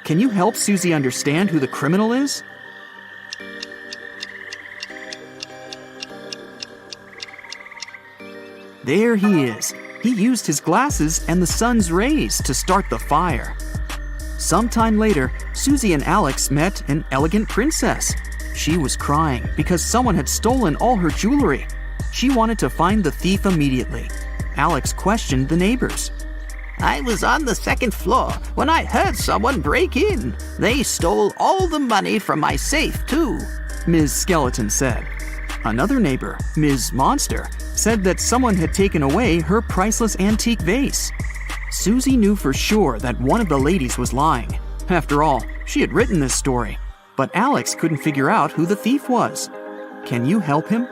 S6: Can you help Susie understand who the criminal is? There he is. He used his glasses and the sun's rays to start the fire. Sometime later, Susie and Alex met an elegant princess. She was crying because someone had stolen all her jewelry. She wanted to find the thief immediately. Alex questioned the neighbors.
S7: "I was on the 2nd floor when I heard someone break in. They stole all the money from my safe, too,"
S6: Ms. Skeleton said. Another neighbor, Ms. Monster, said that someone had taken away her priceless antique vase. Susie knew for sure that one of the ladies was lying. After all, she had written this story. But Alex couldn't figure out who the thief was. Can you help him?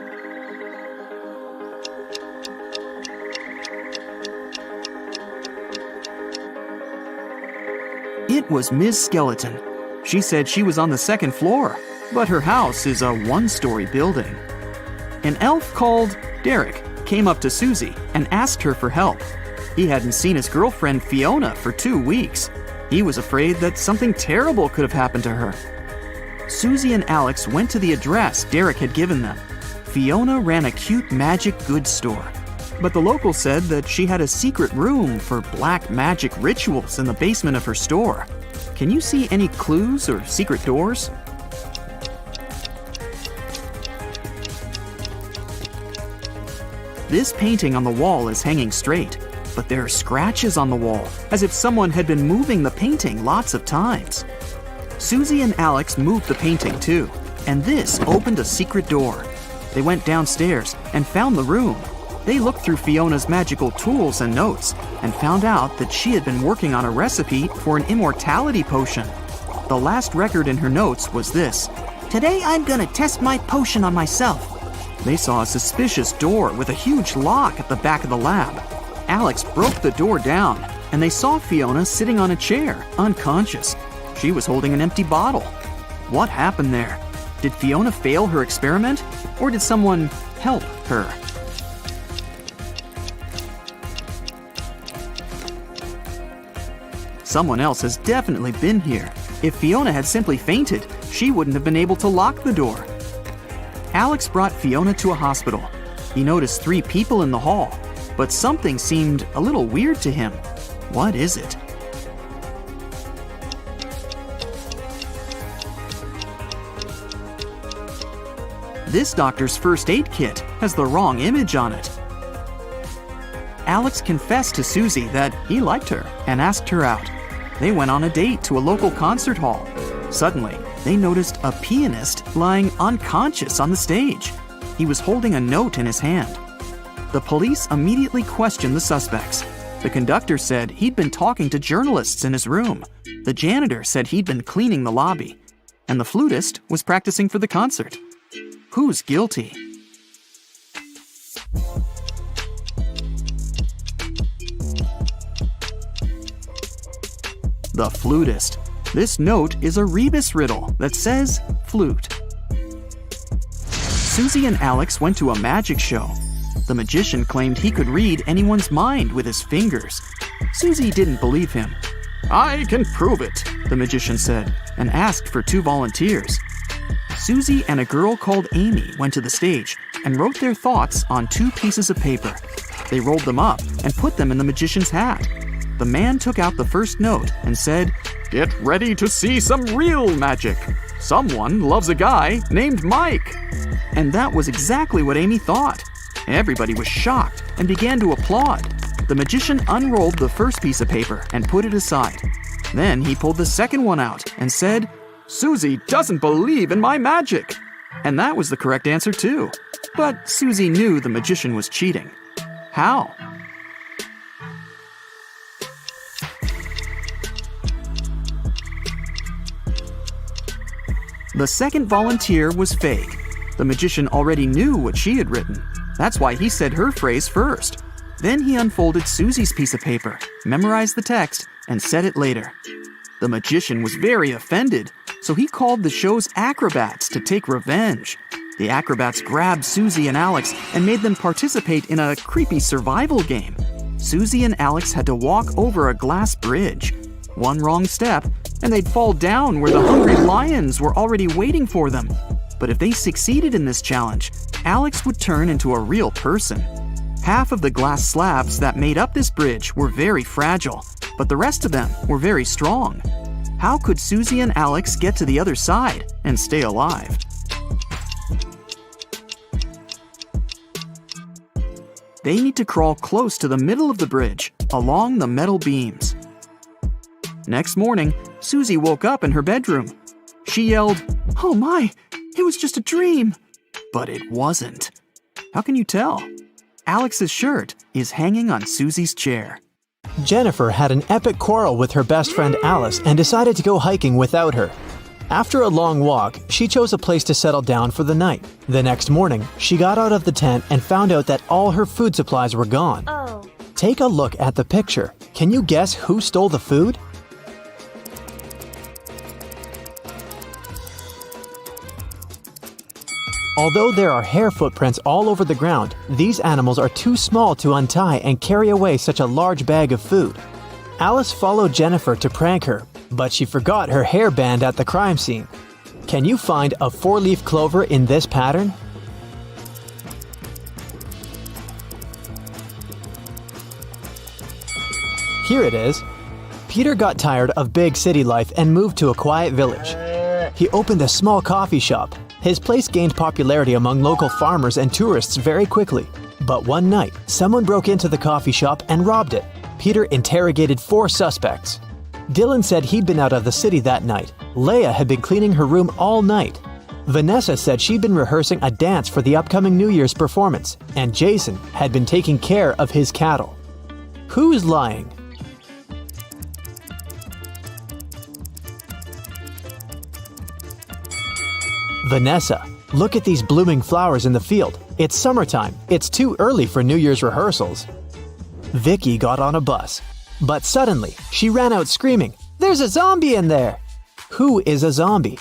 S6: It was Ms. Skeleton. She said she was on the 2nd floor, but her house is a 1-story building. An elf called Derek came up to Susie and asked her for help. He hadn't seen his girlfriend Fiona for 2 weeks. He was afraid that something terrible could have happened to her. Susie and Alex went to the address Derek had given them. Fiona ran a cute magic goods store, but the locals said that she had a secret room for black magic rituals in the basement of her store. Can you see any clues or secret doors? This painting on the wall is hanging straight, but there are scratches on the wall, as if someone had been moving the painting lots of times. Susie and Alex moved the painting too, and this opened a secret door. They went downstairs and found the room. They looked through Fiona's magical tools and notes and found out that she had been working on a recipe for an immortality potion. The last record in her notes was this: "Today I'm gonna test my potion on myself." They saw a suspicious door with a huge lock at the back of the lab. Alex broke the door down, and they saw Fiona sitting on a chair, unconscious. She was holding an empty bottle. What happened there? Did Fiona fail her experiment, or did someone help her? Someone else has definitely been here. If Fiona had simply fainted, she wouldn't have been able to lock the door. Alex brought Fiona to a hospital. He noticed 3 people in the hall, but something seemed a little weird to him. What is it? This doctor's first aid kit has the wrong image on it. Alex confessed to Susie that he liked her and asked her out. They went on a date to a local concert hall. Suddenly, they noticed a pianist lying unconscious on the stage. He was holding a note in his hand. The police immediately questioned the suspects. The conductor said he'd been talking to journalists in his room. The janitor said he'd been cleaning the lobby. And the flutist was practicing for the concert. Who's guilty? The flutist. This note is a rebus riddle that says flute. Susie and Alex went to a magic show. The magician claimed he could read anyone's mind with his fingers. Susie didn't believe him. "I can prove it," the magician said, and asked for 2 volunteers. Susie and a girl called Amy went to the stage and wrote their thoughts on 2 pieces of paper. They rolled them up and put them in the magician's hat. The man took out the first note and said, "Get ready to see some real magic. Someone loves a guy named Mike." And that was exactly what Amy thought. Everybody was shocked and began to applaud. The magician unrolled the first piece of paper and put it aside. Then he pulled the second one out and said, "Susie doesn't believe in my magic." And that was the correct answer too. But Susie knew the magician was cheating. How? The second volunteer was fake. The magician already knew what she had written. That's why he said her phrase first. Then he unfolded Susie's piece of paper, memorized the text, and said it later. The magician was very offended, so he called the show's acrobats to take revenge. The acrobats grabbed Susie and Alex and made them participate in a creepy survival game. Susie and Alex had to walk over a glass bridge. One wrong step, and they'd fall down where the hungry lions were already waiting for them. But if they succeeded in this challenge, Alex would turn into a real person. Half of the glass slabs that made up this bridge were very fragile, but the rest of them were very strong. How could Susie and Alex get to the other side and stay alive? They need to crawl close to the middle of the bridge, along the metal beams. Next morning, Susie woke up in her bedroom. She yelled, "Oh my, it was just a dream." But it wasn't. How can you tell? Alex's shirt is hanging on Susie's chair.
S2: Jennifer had an epic quarrel with her best friend Alice and decided to go hiking without her. After a long walk, she chose a place to settle down for the night. The next morning, she got out of the tent and found out that all her food supplies were gone. Take a look at the picture. Can you guess who stole the food? Although there are hair footprints all over the ground, these animals are too small to untie and carry away such a large bag of food. Alice followed Jennifer to prank her, but she forgot her hairband at the crime scene. Can you find a 4-leaf clover in this pattern? Here it is. Peter got tired of big city life and moved to a quiet village. He opened a small coffee shop. His place gained popularity among local farmers and tourists very quickly. But one night, someone broke into the coffee shop and robbed it. Peter interrogated 4 suspects. Dylan said he'd been out of the city that night. Leia had been cleaning her room all night. Vanessa said she'd been rehearsing a dance for the upcoming New Year's performance. And Jason had been taking care of his cattle. Who's lying? Vanessa, look at these blooming flowers in the field. It's summertime. It's too early for New Year's rehearsals. Vicky got on a bus. But suddenly, she ran out screaming, "There's a zombie in there!" Who is a zombie?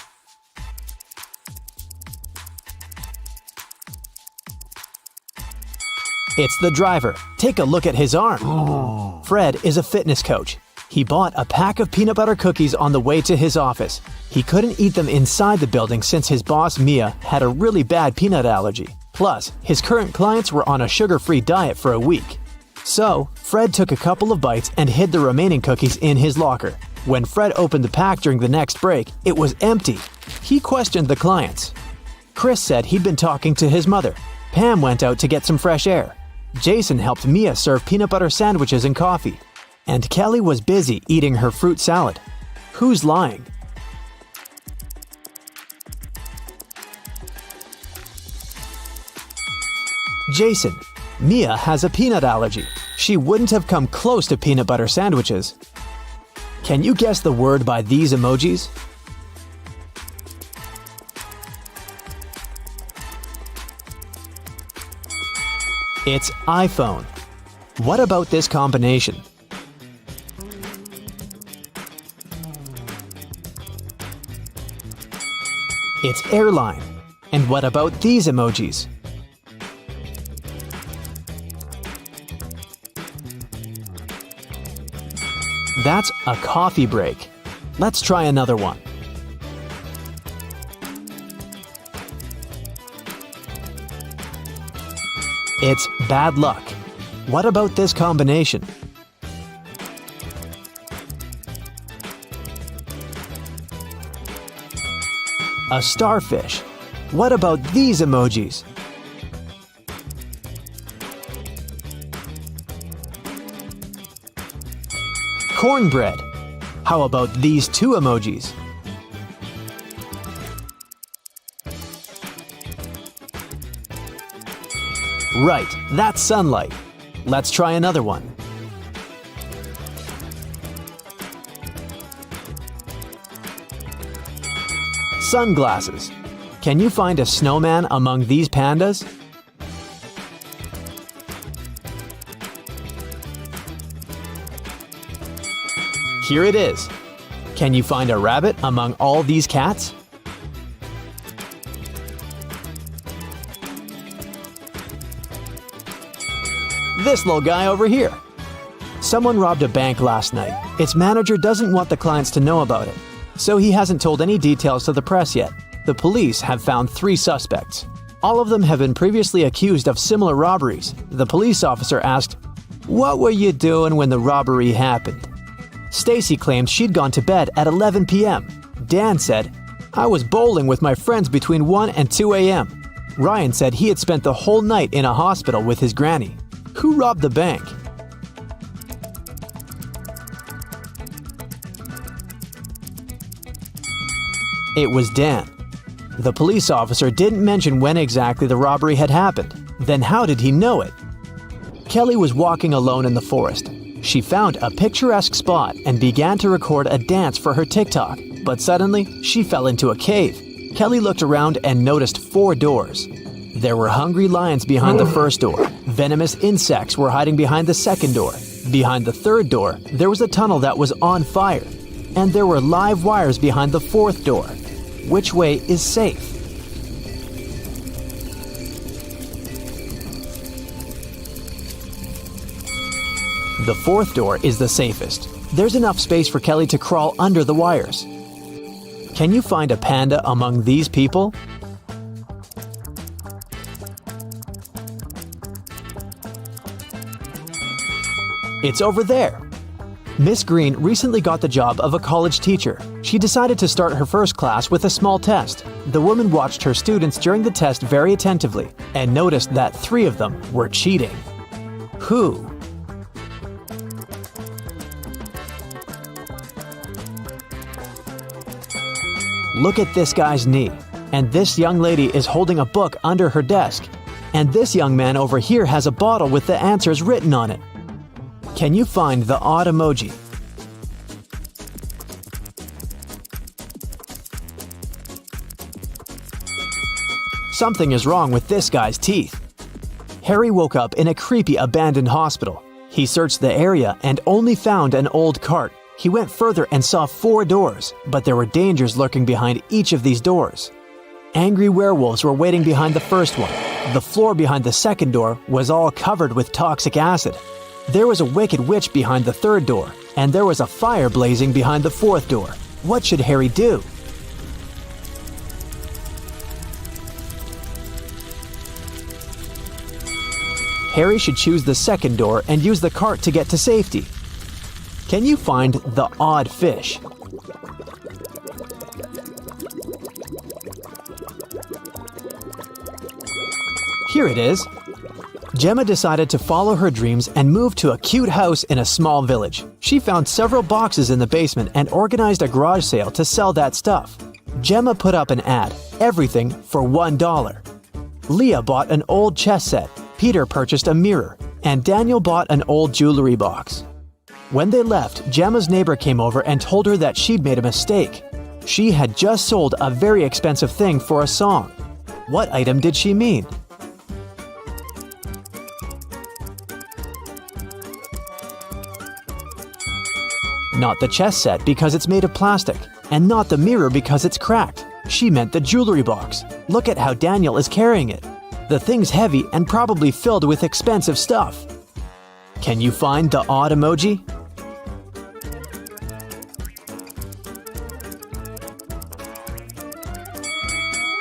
S2: It's the driver. Take a look at his arm. Fred is a fitness coach. He bought a pack of peanut butter cookies on the way to his office. He couldn't eat them inside the building since his boss, Mia, had a really bad peanut allergy. Plus, his current clients were on a sugar-free diet for a week. So, Fred took a couple of bites and hid the remaining cookies in his locker. When Fred opened the pack during the next break, it was empty. He questioned the clients. Chris said he'd been talking to his mother. Pam went out to get some fresh air. Jason helped Mia serve peanut butter sandwiches and coffee. And Kelly was busy eating her fruit salad. Who's lying? Jason. Mia has a peanut allergy. She wouldn't have come close to peanut butter sandwiches. Can you guess the word by these emojis? It's iPhone. What about this combination? It's airline. And what about these emojis? That's a coffee break. Let's try another one. It's bad luck. What about this combination? A starfish. What about these emojis? Cornbread. How about these two emojis? Right, that's sunlight. Let's try another one. Sunglasses. Can you find a snowman among these pandas? Here it is. Can you find a rabbit among all these cats? This little guy over here. Someone robbed a bank last night. Its manager doesn't want the clients to know about it, so he hasn't told any details to the press yet. The police have found 3 suspects. All of them have been previously accused of similar robberies. The police officer asked, "What were you doing when the robbery happened?" Stacy claimed she'd gone to bed at 11 p.m. Dan said, "I was bowling with my friends between 1 and 2 a.m. Ryan said he had spent the whole night in a hospital with his granny. Who robbed the bank? It was Dan. The police officer didn't mention when exactly the robbery had happened. Then how did he know it? Kelly was walking alone in the forest. She found a picturesque spot and began to record a dance for her TikTok, but suddenly she fell into a cave. Kelly looked around and noticed 4 doors. There were hungry lions behind the first door. Venomous insects were hiding behind the second door. Behind the third door, there was a tunnel that was on fire. And there were live wires behind the 4th door. Which way is safe? The 4th door is the safest. There's enough space for Kelly to crawl under the wires. Can you find a panda among these people? It's over there. Miss Green recently got the job of a college teacher. She decided to start her first class with a small test. The woman watched her students during the test very attentively and noticed that 3 of them were cheating. Who? Look at this guy's knee. And this young lady is holding a book under her desk. And this young man over here has a bottle with the answers written on it. Can you find the odd emoji? Something is wrong with this guy's teeth. Harry woke up in a creepy abandoned hospital. He searched the area and only found an old cart. He went further and saw 4 doors, but there were dangers lurking behind each of these doors. Angry werewolves were waiting behind the first one. The floor behind the second door was all covered with toxic acid. There was a wicked witch behind the 3rd door, and there was a fire blazing behind the 4th door. What should Harry do? Harry should choose the second door and use the cart to get to safety. Can you find the odd fish? Here it is. Gemma decided to follow her dreams and move to a cute house in a small village. She found several boxes in the basement and organized a garage sale to sell that stuff. Gemma put up an ad, everything for $1. Leah bought an old chess set. Peter purchased a mirror, and Daniel bought an old jewelry box. When they left, Gemma's neighbor came over and told her that she'd made a mistake. She had just sold a very expensive thing for a song. What item did she mean? Not the chess set because it's made of plastic, and not the mirror because it's cracked. She meant the jewelry box. Look at how Daniel is carrying it. The thing's heavy and probably filled with expensive stuff. Can you find the odd emoji?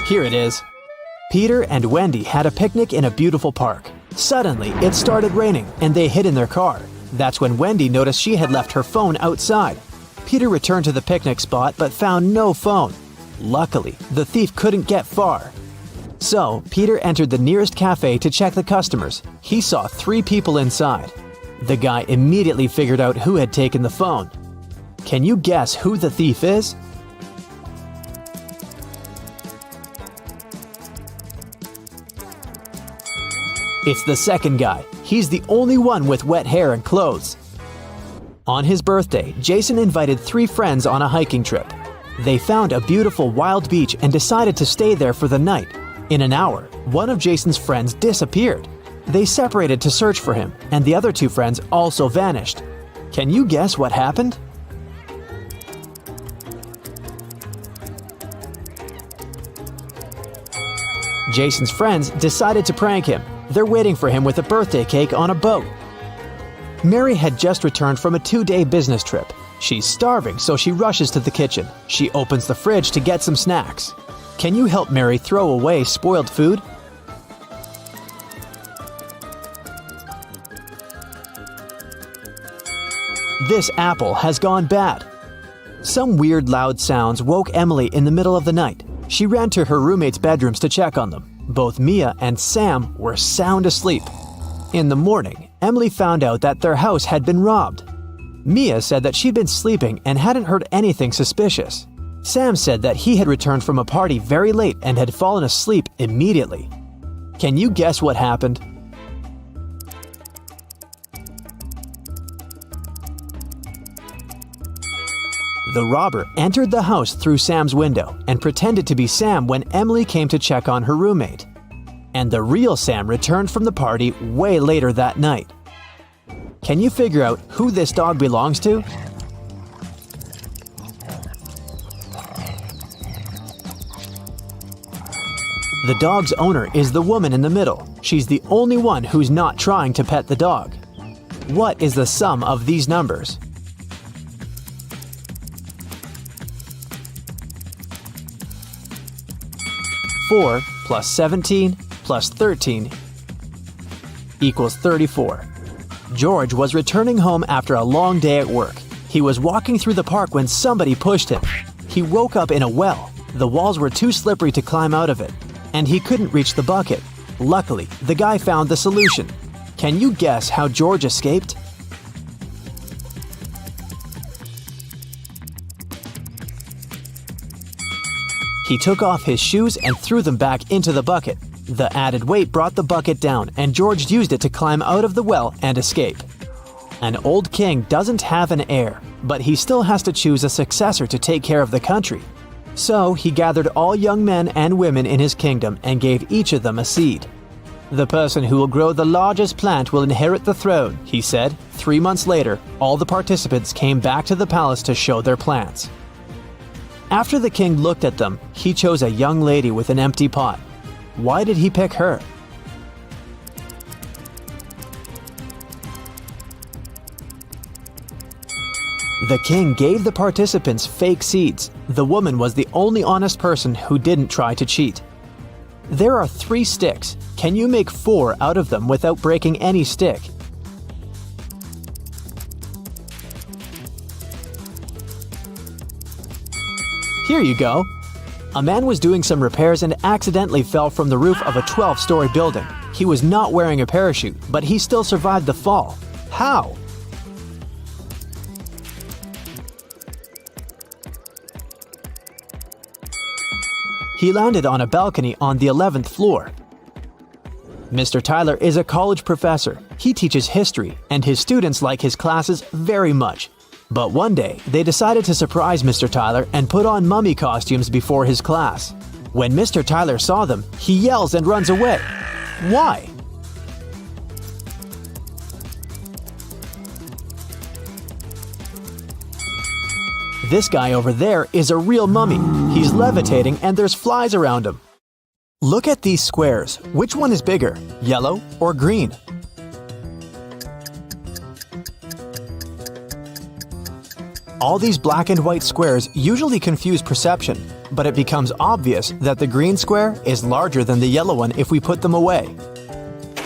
S2: Here it is. Peter and Wendy had a picnic in a beautiful park. Suddenly, it started raining and they hid in their car. That's when Wendy noticed she had left her phone outside. Peter returned to the picnic spot but found no phone. Luckily, the thief couldn't get far. So, Peter entered the nearest cafe to check the customers. He saw 3 people inside. The guy immediately figured out who had taken the phone. Can you guess who the thief is? It's the second guy. He's the only one with wet hair and clothes. On his birthday, Jason invited 3 friends on a hiking trip. They found a beautiful wild beach and decided to stay there for the night. In an hour, one of Jason's friends disappeared. They separated to search for him, and the other 2 friends also vanished. Can you guess what happened? Jason's friends decided to prank him. They're waiting for him with a birthday cake on a boat. Mary had just returned from a 2-day business trip. She's starving, so she rushes to the kitchen. She opens the fridge to get some snacks. Can you help Mary throw away spoiled food? This apple has gone bad. Some weird loud sounds woke Emily in the middle of the night. She ran to her roommates' bedrooms to check on them. Both Mia and Sam were sound asleep. In the morning, Emily found out that their house had been robbed. Mia said that she'd been sleeping and hadn't heard anything suspicious. Sam said that he had returned from a party very late and had fallen asleep immediately. Can you guess what happened? The robber entered the house through Sam's window and pretended to be Sam when Emily came to check on her roommate. And the real Sam returned from the party way later that night. Can you figure out who this dog belongs to? The dog's owner is the woman in the middle. She's the only one who's not trying to pet the dog. What is the sum of these numbers? (4 plus 17 plus 13 equals 34. George was returning home after a long day at work. He was walking through the park when somebody pushed him. He woke up in a well. The walls were too slippery to climb out of it, and he couldn't reach the bucket. Luckily, the guy found the solution. Can you guess how George escaped? He took off his shoes and threw them back into the bucket. The added weight brought the bucket down, and George used it to climb out of the well and escape. An old king doesn't have an heir, but he still has to choose a successor to take care of the country. So he gathered all young men and women in his kingdom and gave each of them a seed. "The person who will grow the largest plant will inherit the throne," he said. 3 months later, all the participants came back to the palace to show their plants. After the king looked at them, he chose a young lady with an empty pot. Why did he pick her? The king gave the participants fake seeds. The woman was the only honest person who didn't try to cheat. There are 3 sticks. Can you make 4 out of them without breaking any stick? Here you go. A man was doing some repairs and accidentally fell from the roof of a 12-story building. He was not wearing a parachute, but he still survived the fall. How? He landed on a balcony on the 11th floor. Mr. Tyler is a college professor. He teaches history, and his students like his classes very much. But one day, they decided to surprise Mr. Tyler and put on mummy costumes before his class. When Mr. Tyler saw them, he yells and runs away. Why? This guy over there is a real mummy. He's levitating and there's flies around him. Look at these squares. Which one is bigger, yellow or green? All these black and white squares usually confuse perception, but it becomes obvious that the green square is larger than the yellow one if we put them away.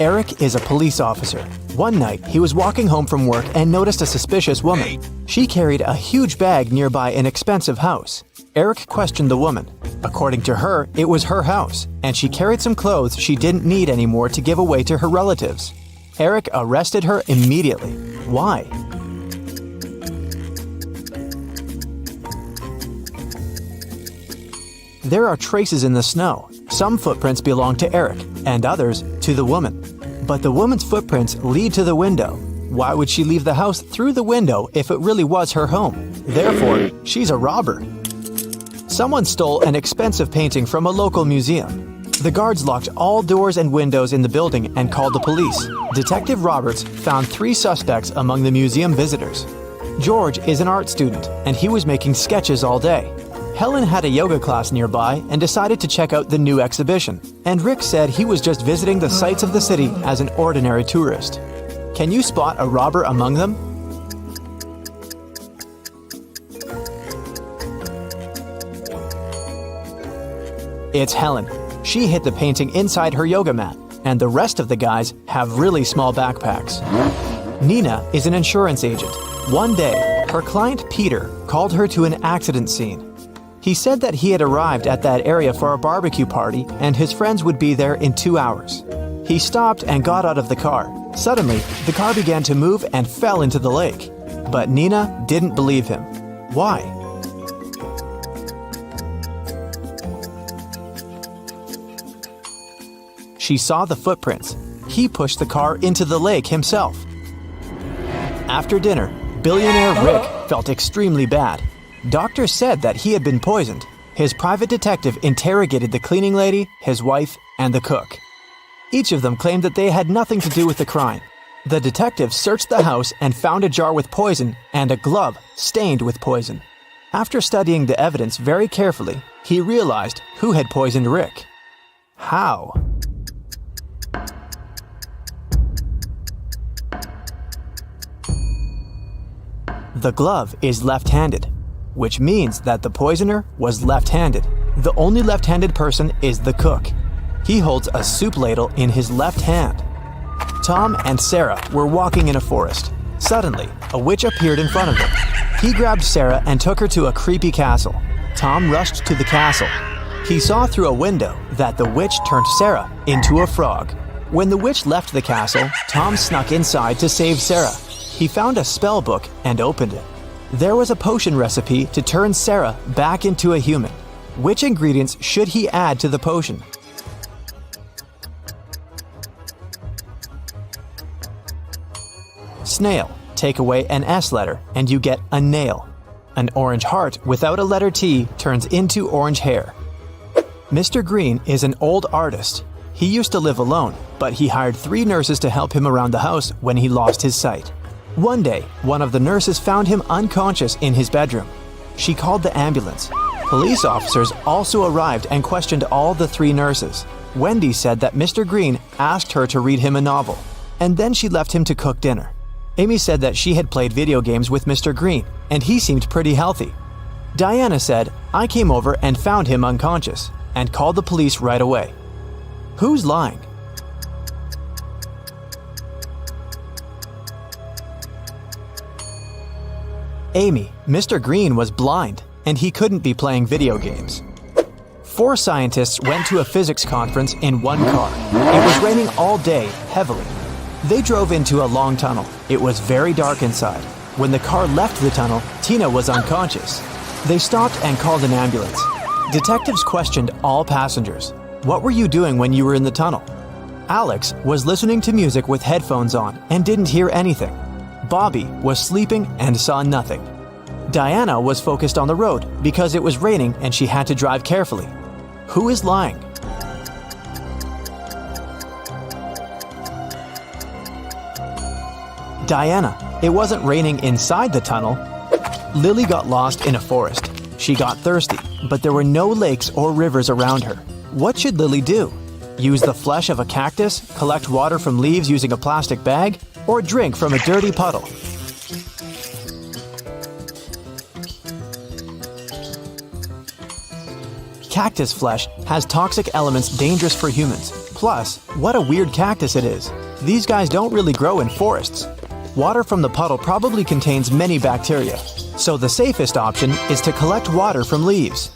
S2: Eric is a police officer. One night, he was walking home from work and noticed a suspicious woman. She carried a huge bag nearby an expensive house. Eric questioned the woman. According to her, it was her house, and she carried some clothes she didn't need anymore to give away to her relatives. Eric arrested her immediately. Why? There are traces in the snow. Some footprints belong to Eric, and others to the woman. But the woman's footprints lead to the window. Why would she leave the house through the window if it really was her home? Therefore, she's a robber. Someone stole an expensive painting from a local museum. The guards locked all doors and windows in the building and called the police. Detective Roberts found 3 suspects among the museum visitors. George is an art student, and he was making sketches all day. Helen had a yoga class nearby and decided to check out the new exhibition. And Rick said he was just visiting the sights of the city as an ordinary tourist. Can you spot a robber among them? It's Helen. She hid the painting inside her yoga mat, and the rest of the guys have really small backpacks. Nina is an insurance agent. One day, her client Peter called her to an accident scene. He said that he had arrived at that area for a barbecue party and his friends would be there in 2 hours. He stopped and got out of the car. Suddenly, the car began to move and fell into the lake. But Nina didn't believe him. Why? She saw the footprints. He pushed the car into the lake himself. After dinner, billionaire Rick felt extremely bad. Doctors said that he had been poisoned. His private detective interrogated the cleaning lady, his wife, and the cook. Each of them claimed that they had nothing to do with the crime. The detective searched the house and found a jar with poison and a glove stained with poison. After studying the evidence very carefully, he realized who had poisoned Rick. How? The glove is left-handed, which means that the poisoner was left-handed. The only left-handed person is the cook. He holds a soup ladle in his left hand. Tom and Sarah were walking in a forest. Suddenly, a witch appeared in front of them. He grabbed Sarah and took her to a creepy castle. Tom rushed to the castle. He saw through a window that the witch turned Sarah into a frog. When the witch left the castle, Tom snuck inside to save Sarah. He found a spell book and opened it. There was a potion recipe to turn Sarah back into a human. Which ingredients should he add to the potion? Snail. Take away an S letter and you get a nail. An orange heart without a letter T turns into orange hair. Mr. Green is an old artist. He used to live alone, but he hired 3 nurses to help him around the house when he lost his sight. One day, one of the nurses found him unconscious in his bedroom. She called the ambulance. Police officers also arrived and questioned all the 3 nurses. Wendy said that Mr. Green asked her to read him a novel, and then she left him to cook dinner. Amy said that she had played video games with Mr. Green, and he seemed pretty healthy. Diana said, I came over and found him unconscious, and called the police right away. Who's lying? Amy, Mr. Green was blind, and he couldn't be playing video games. 4 scientists went to a physics conference in one car. It was raining all day, heavily. They drove into a long tunnel. It was very dark inside. When the car left the tunnel, Tina was unconscious. They stopped and called an ambulance. Detectives questioned all passengers. What were you doing when you were in the tunnel? Alex was listening to music with headphones on and didn't hear anything. Bobby was sleeping and saw nothing. Diana was focused on the road because it was raining and she had to drive carefully. Who is lying? Diana. It wasn't raining inside the tunnel. Lily got lost in a forest. She got thirsty, but there were no lakes or rivers around her. What should Lily do? Use the flesh of a cactus, collect water from leaves using a plastic bag, or drink from a dirty puddle? Cactus flesh has toxic elements dangerous for humans. Plus, what a weird cactus it is. These guys don't really grow in forests. Water from the puddle probably contains many bacteria, so the safest option is to collect water from leaves.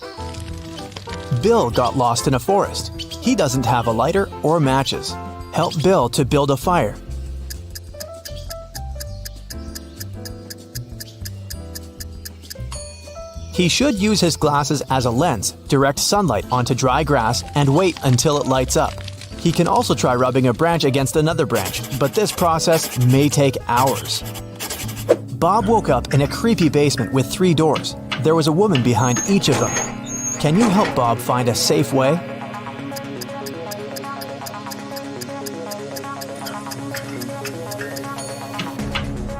S2: Bill got lost in a forest. He doesn't have a lighter or matches. Help Bill to build a fire. He should use his glasses as a lens, direct sunlight onto dry grass, and wait until it lights up. He can also try rubbing a branch against another branch, but this process may take hours. Bob woke up in a creepy basement with 3 doors. There was a woman behind each of them. Can you help Bob find a safe way?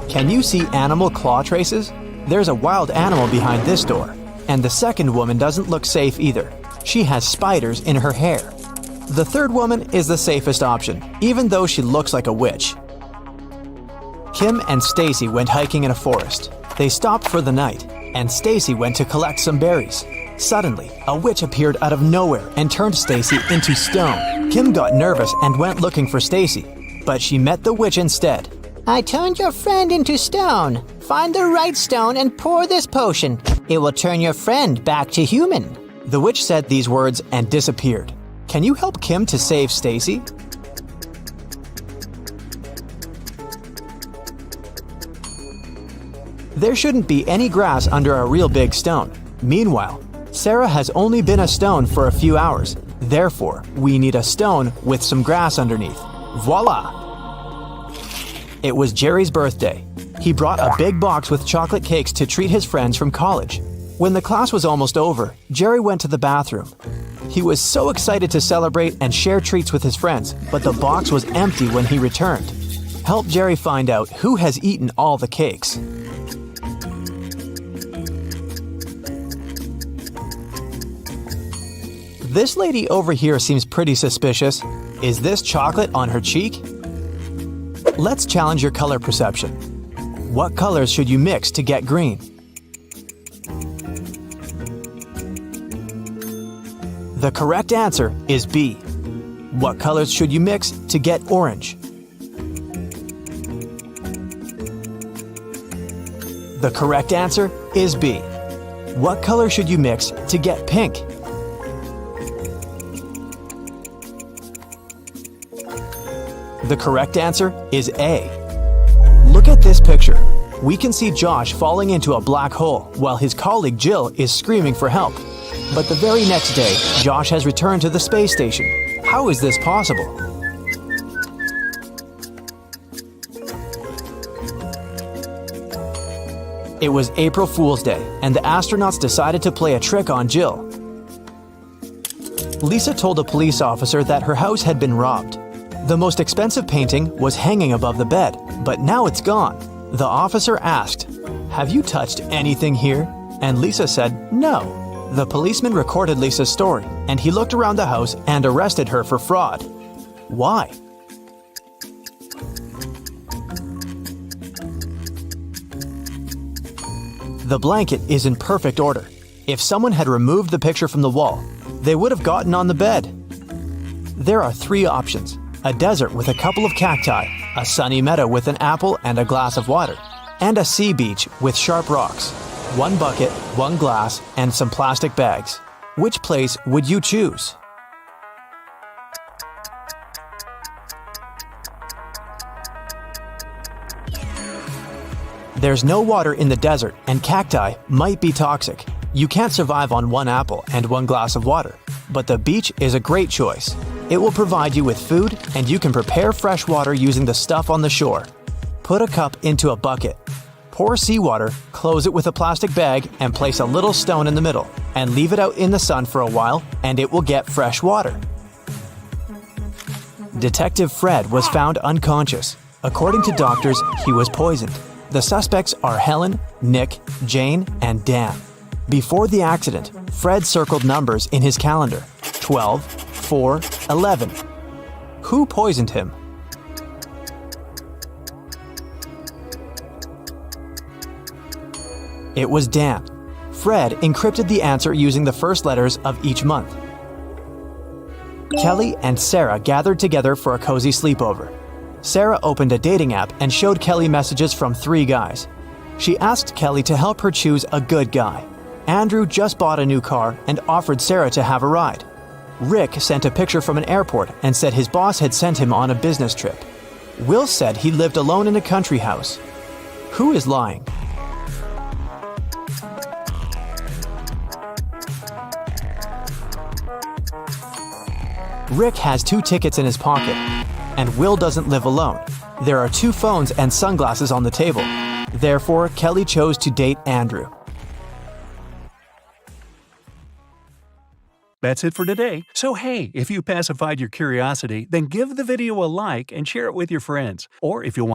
S2: Can you see animal claw traces? There's a wild animal behind this door. And the second woman doesn't look safe either. She has spiders in her hair. The third woman is the safest option, even though she looks like a witch. Kim and Stacy went hiking in a forest. They stopped for the night, and Stacy went to collect some berries. Suddenly, a witch appeared out of nowhere and turned Stacy into stone. Kim got nervous and went looking for Stacy, but she met the witch instead.
S4: I turned your friend into stone. Find the right stone and pour this potion. It will turn your friend back to human.
S2: The witch said these words and disappeared. Can you help Kim to save Stacy? There shouldn't be any grass under a real big stone. Meanwhile, Sarah has only been a stone for a few hours. Therefore, we need a stone with some grass underneath. Voila! It was Jerry's birthday. He brought a big box with chocolate cakes to treat his friends from college. When the class was almost over, Jerry went to the bathroom. He was so excited to celebrate and share treats with his friends, but the box was empty when he returned. Help Jerry find out who has eaten all the cakes. This lady over here seems pretty suspicious. Is this chocolate on her cheek? Let's challenge your color perception. What colors should you mix to get green? The correct answer is B. What colors should you mix to get orange? The correct answer is B. What color should you mix to get pink? The correct answer is A. Look at this picture. We can see Josh falling into a black hole while his colleague Jill is screaming for help. But the very next day, Josh has returned to the space station. How is this possible? It was April Fool's Day, and the astronauts decided to play a trick on Jill. Lisa told a police officer that her house had been robbed. The most expensive painting was hanging above the bed, but now it's gone. The officer asked, "Have you touched anything here?" And Lisa said, "No." The policeman recorded Lisa's story, and he looked around the house and arrested her for fraud. Why? The blanket is in perfect order. If someone had removed the picture from the wall, they would have gotten on the bed. There are 3 options: a desert with a couple of cacti, a sunny meadow with an apple and a glass of water, and a sea beach with sharp rocks. 1 bucket, 1 glass, and some plastic bags. Which place would you choose? There's no water in the desert, and cacti might be toxic. You can't survive on 1 apple and 1 glass of water, but the beach is a great choice. It will provide you with food, and you can prepare fresh water using the stuff on the shore. Put a cup into a bucket. Pour seawater, close it with a plastic bag, and place a little stone in the middle, and leave it out in the sun for a while, and it will get fresh water. Detective Fred was found unconscious. According to doctors, he was poisoned. The suspects are Helen, Nick, Jane, and Dan. Before the accident, Fred circled numbers in his calendar: 12, 4, 11. Who poisoned him? It was Dan. Fred encrypted the answer using the first letters of each month. Kelly and Sarah gathered together for a cozy sleepover. Sarah opened a dating app and showed Kelly messages from 3 guys. She asked Kelly to help her choose a good guy. Andrew just bought a new car and offered Sarah to have a ride. Rick sent a picture from an airport and said his boss had sent him on a business trip. Will said he lived alone in a country house. Who is lying? Rick has 2 tickets in his pocket, and Will doesn't live alone. There are 2 phones and sunglasses on the table. Therefore, Kelly chose to date Andrew.
S1: That's it for today. So hey, if you pacified your curiosity, then give the video a like and share it with your friends. Or if you want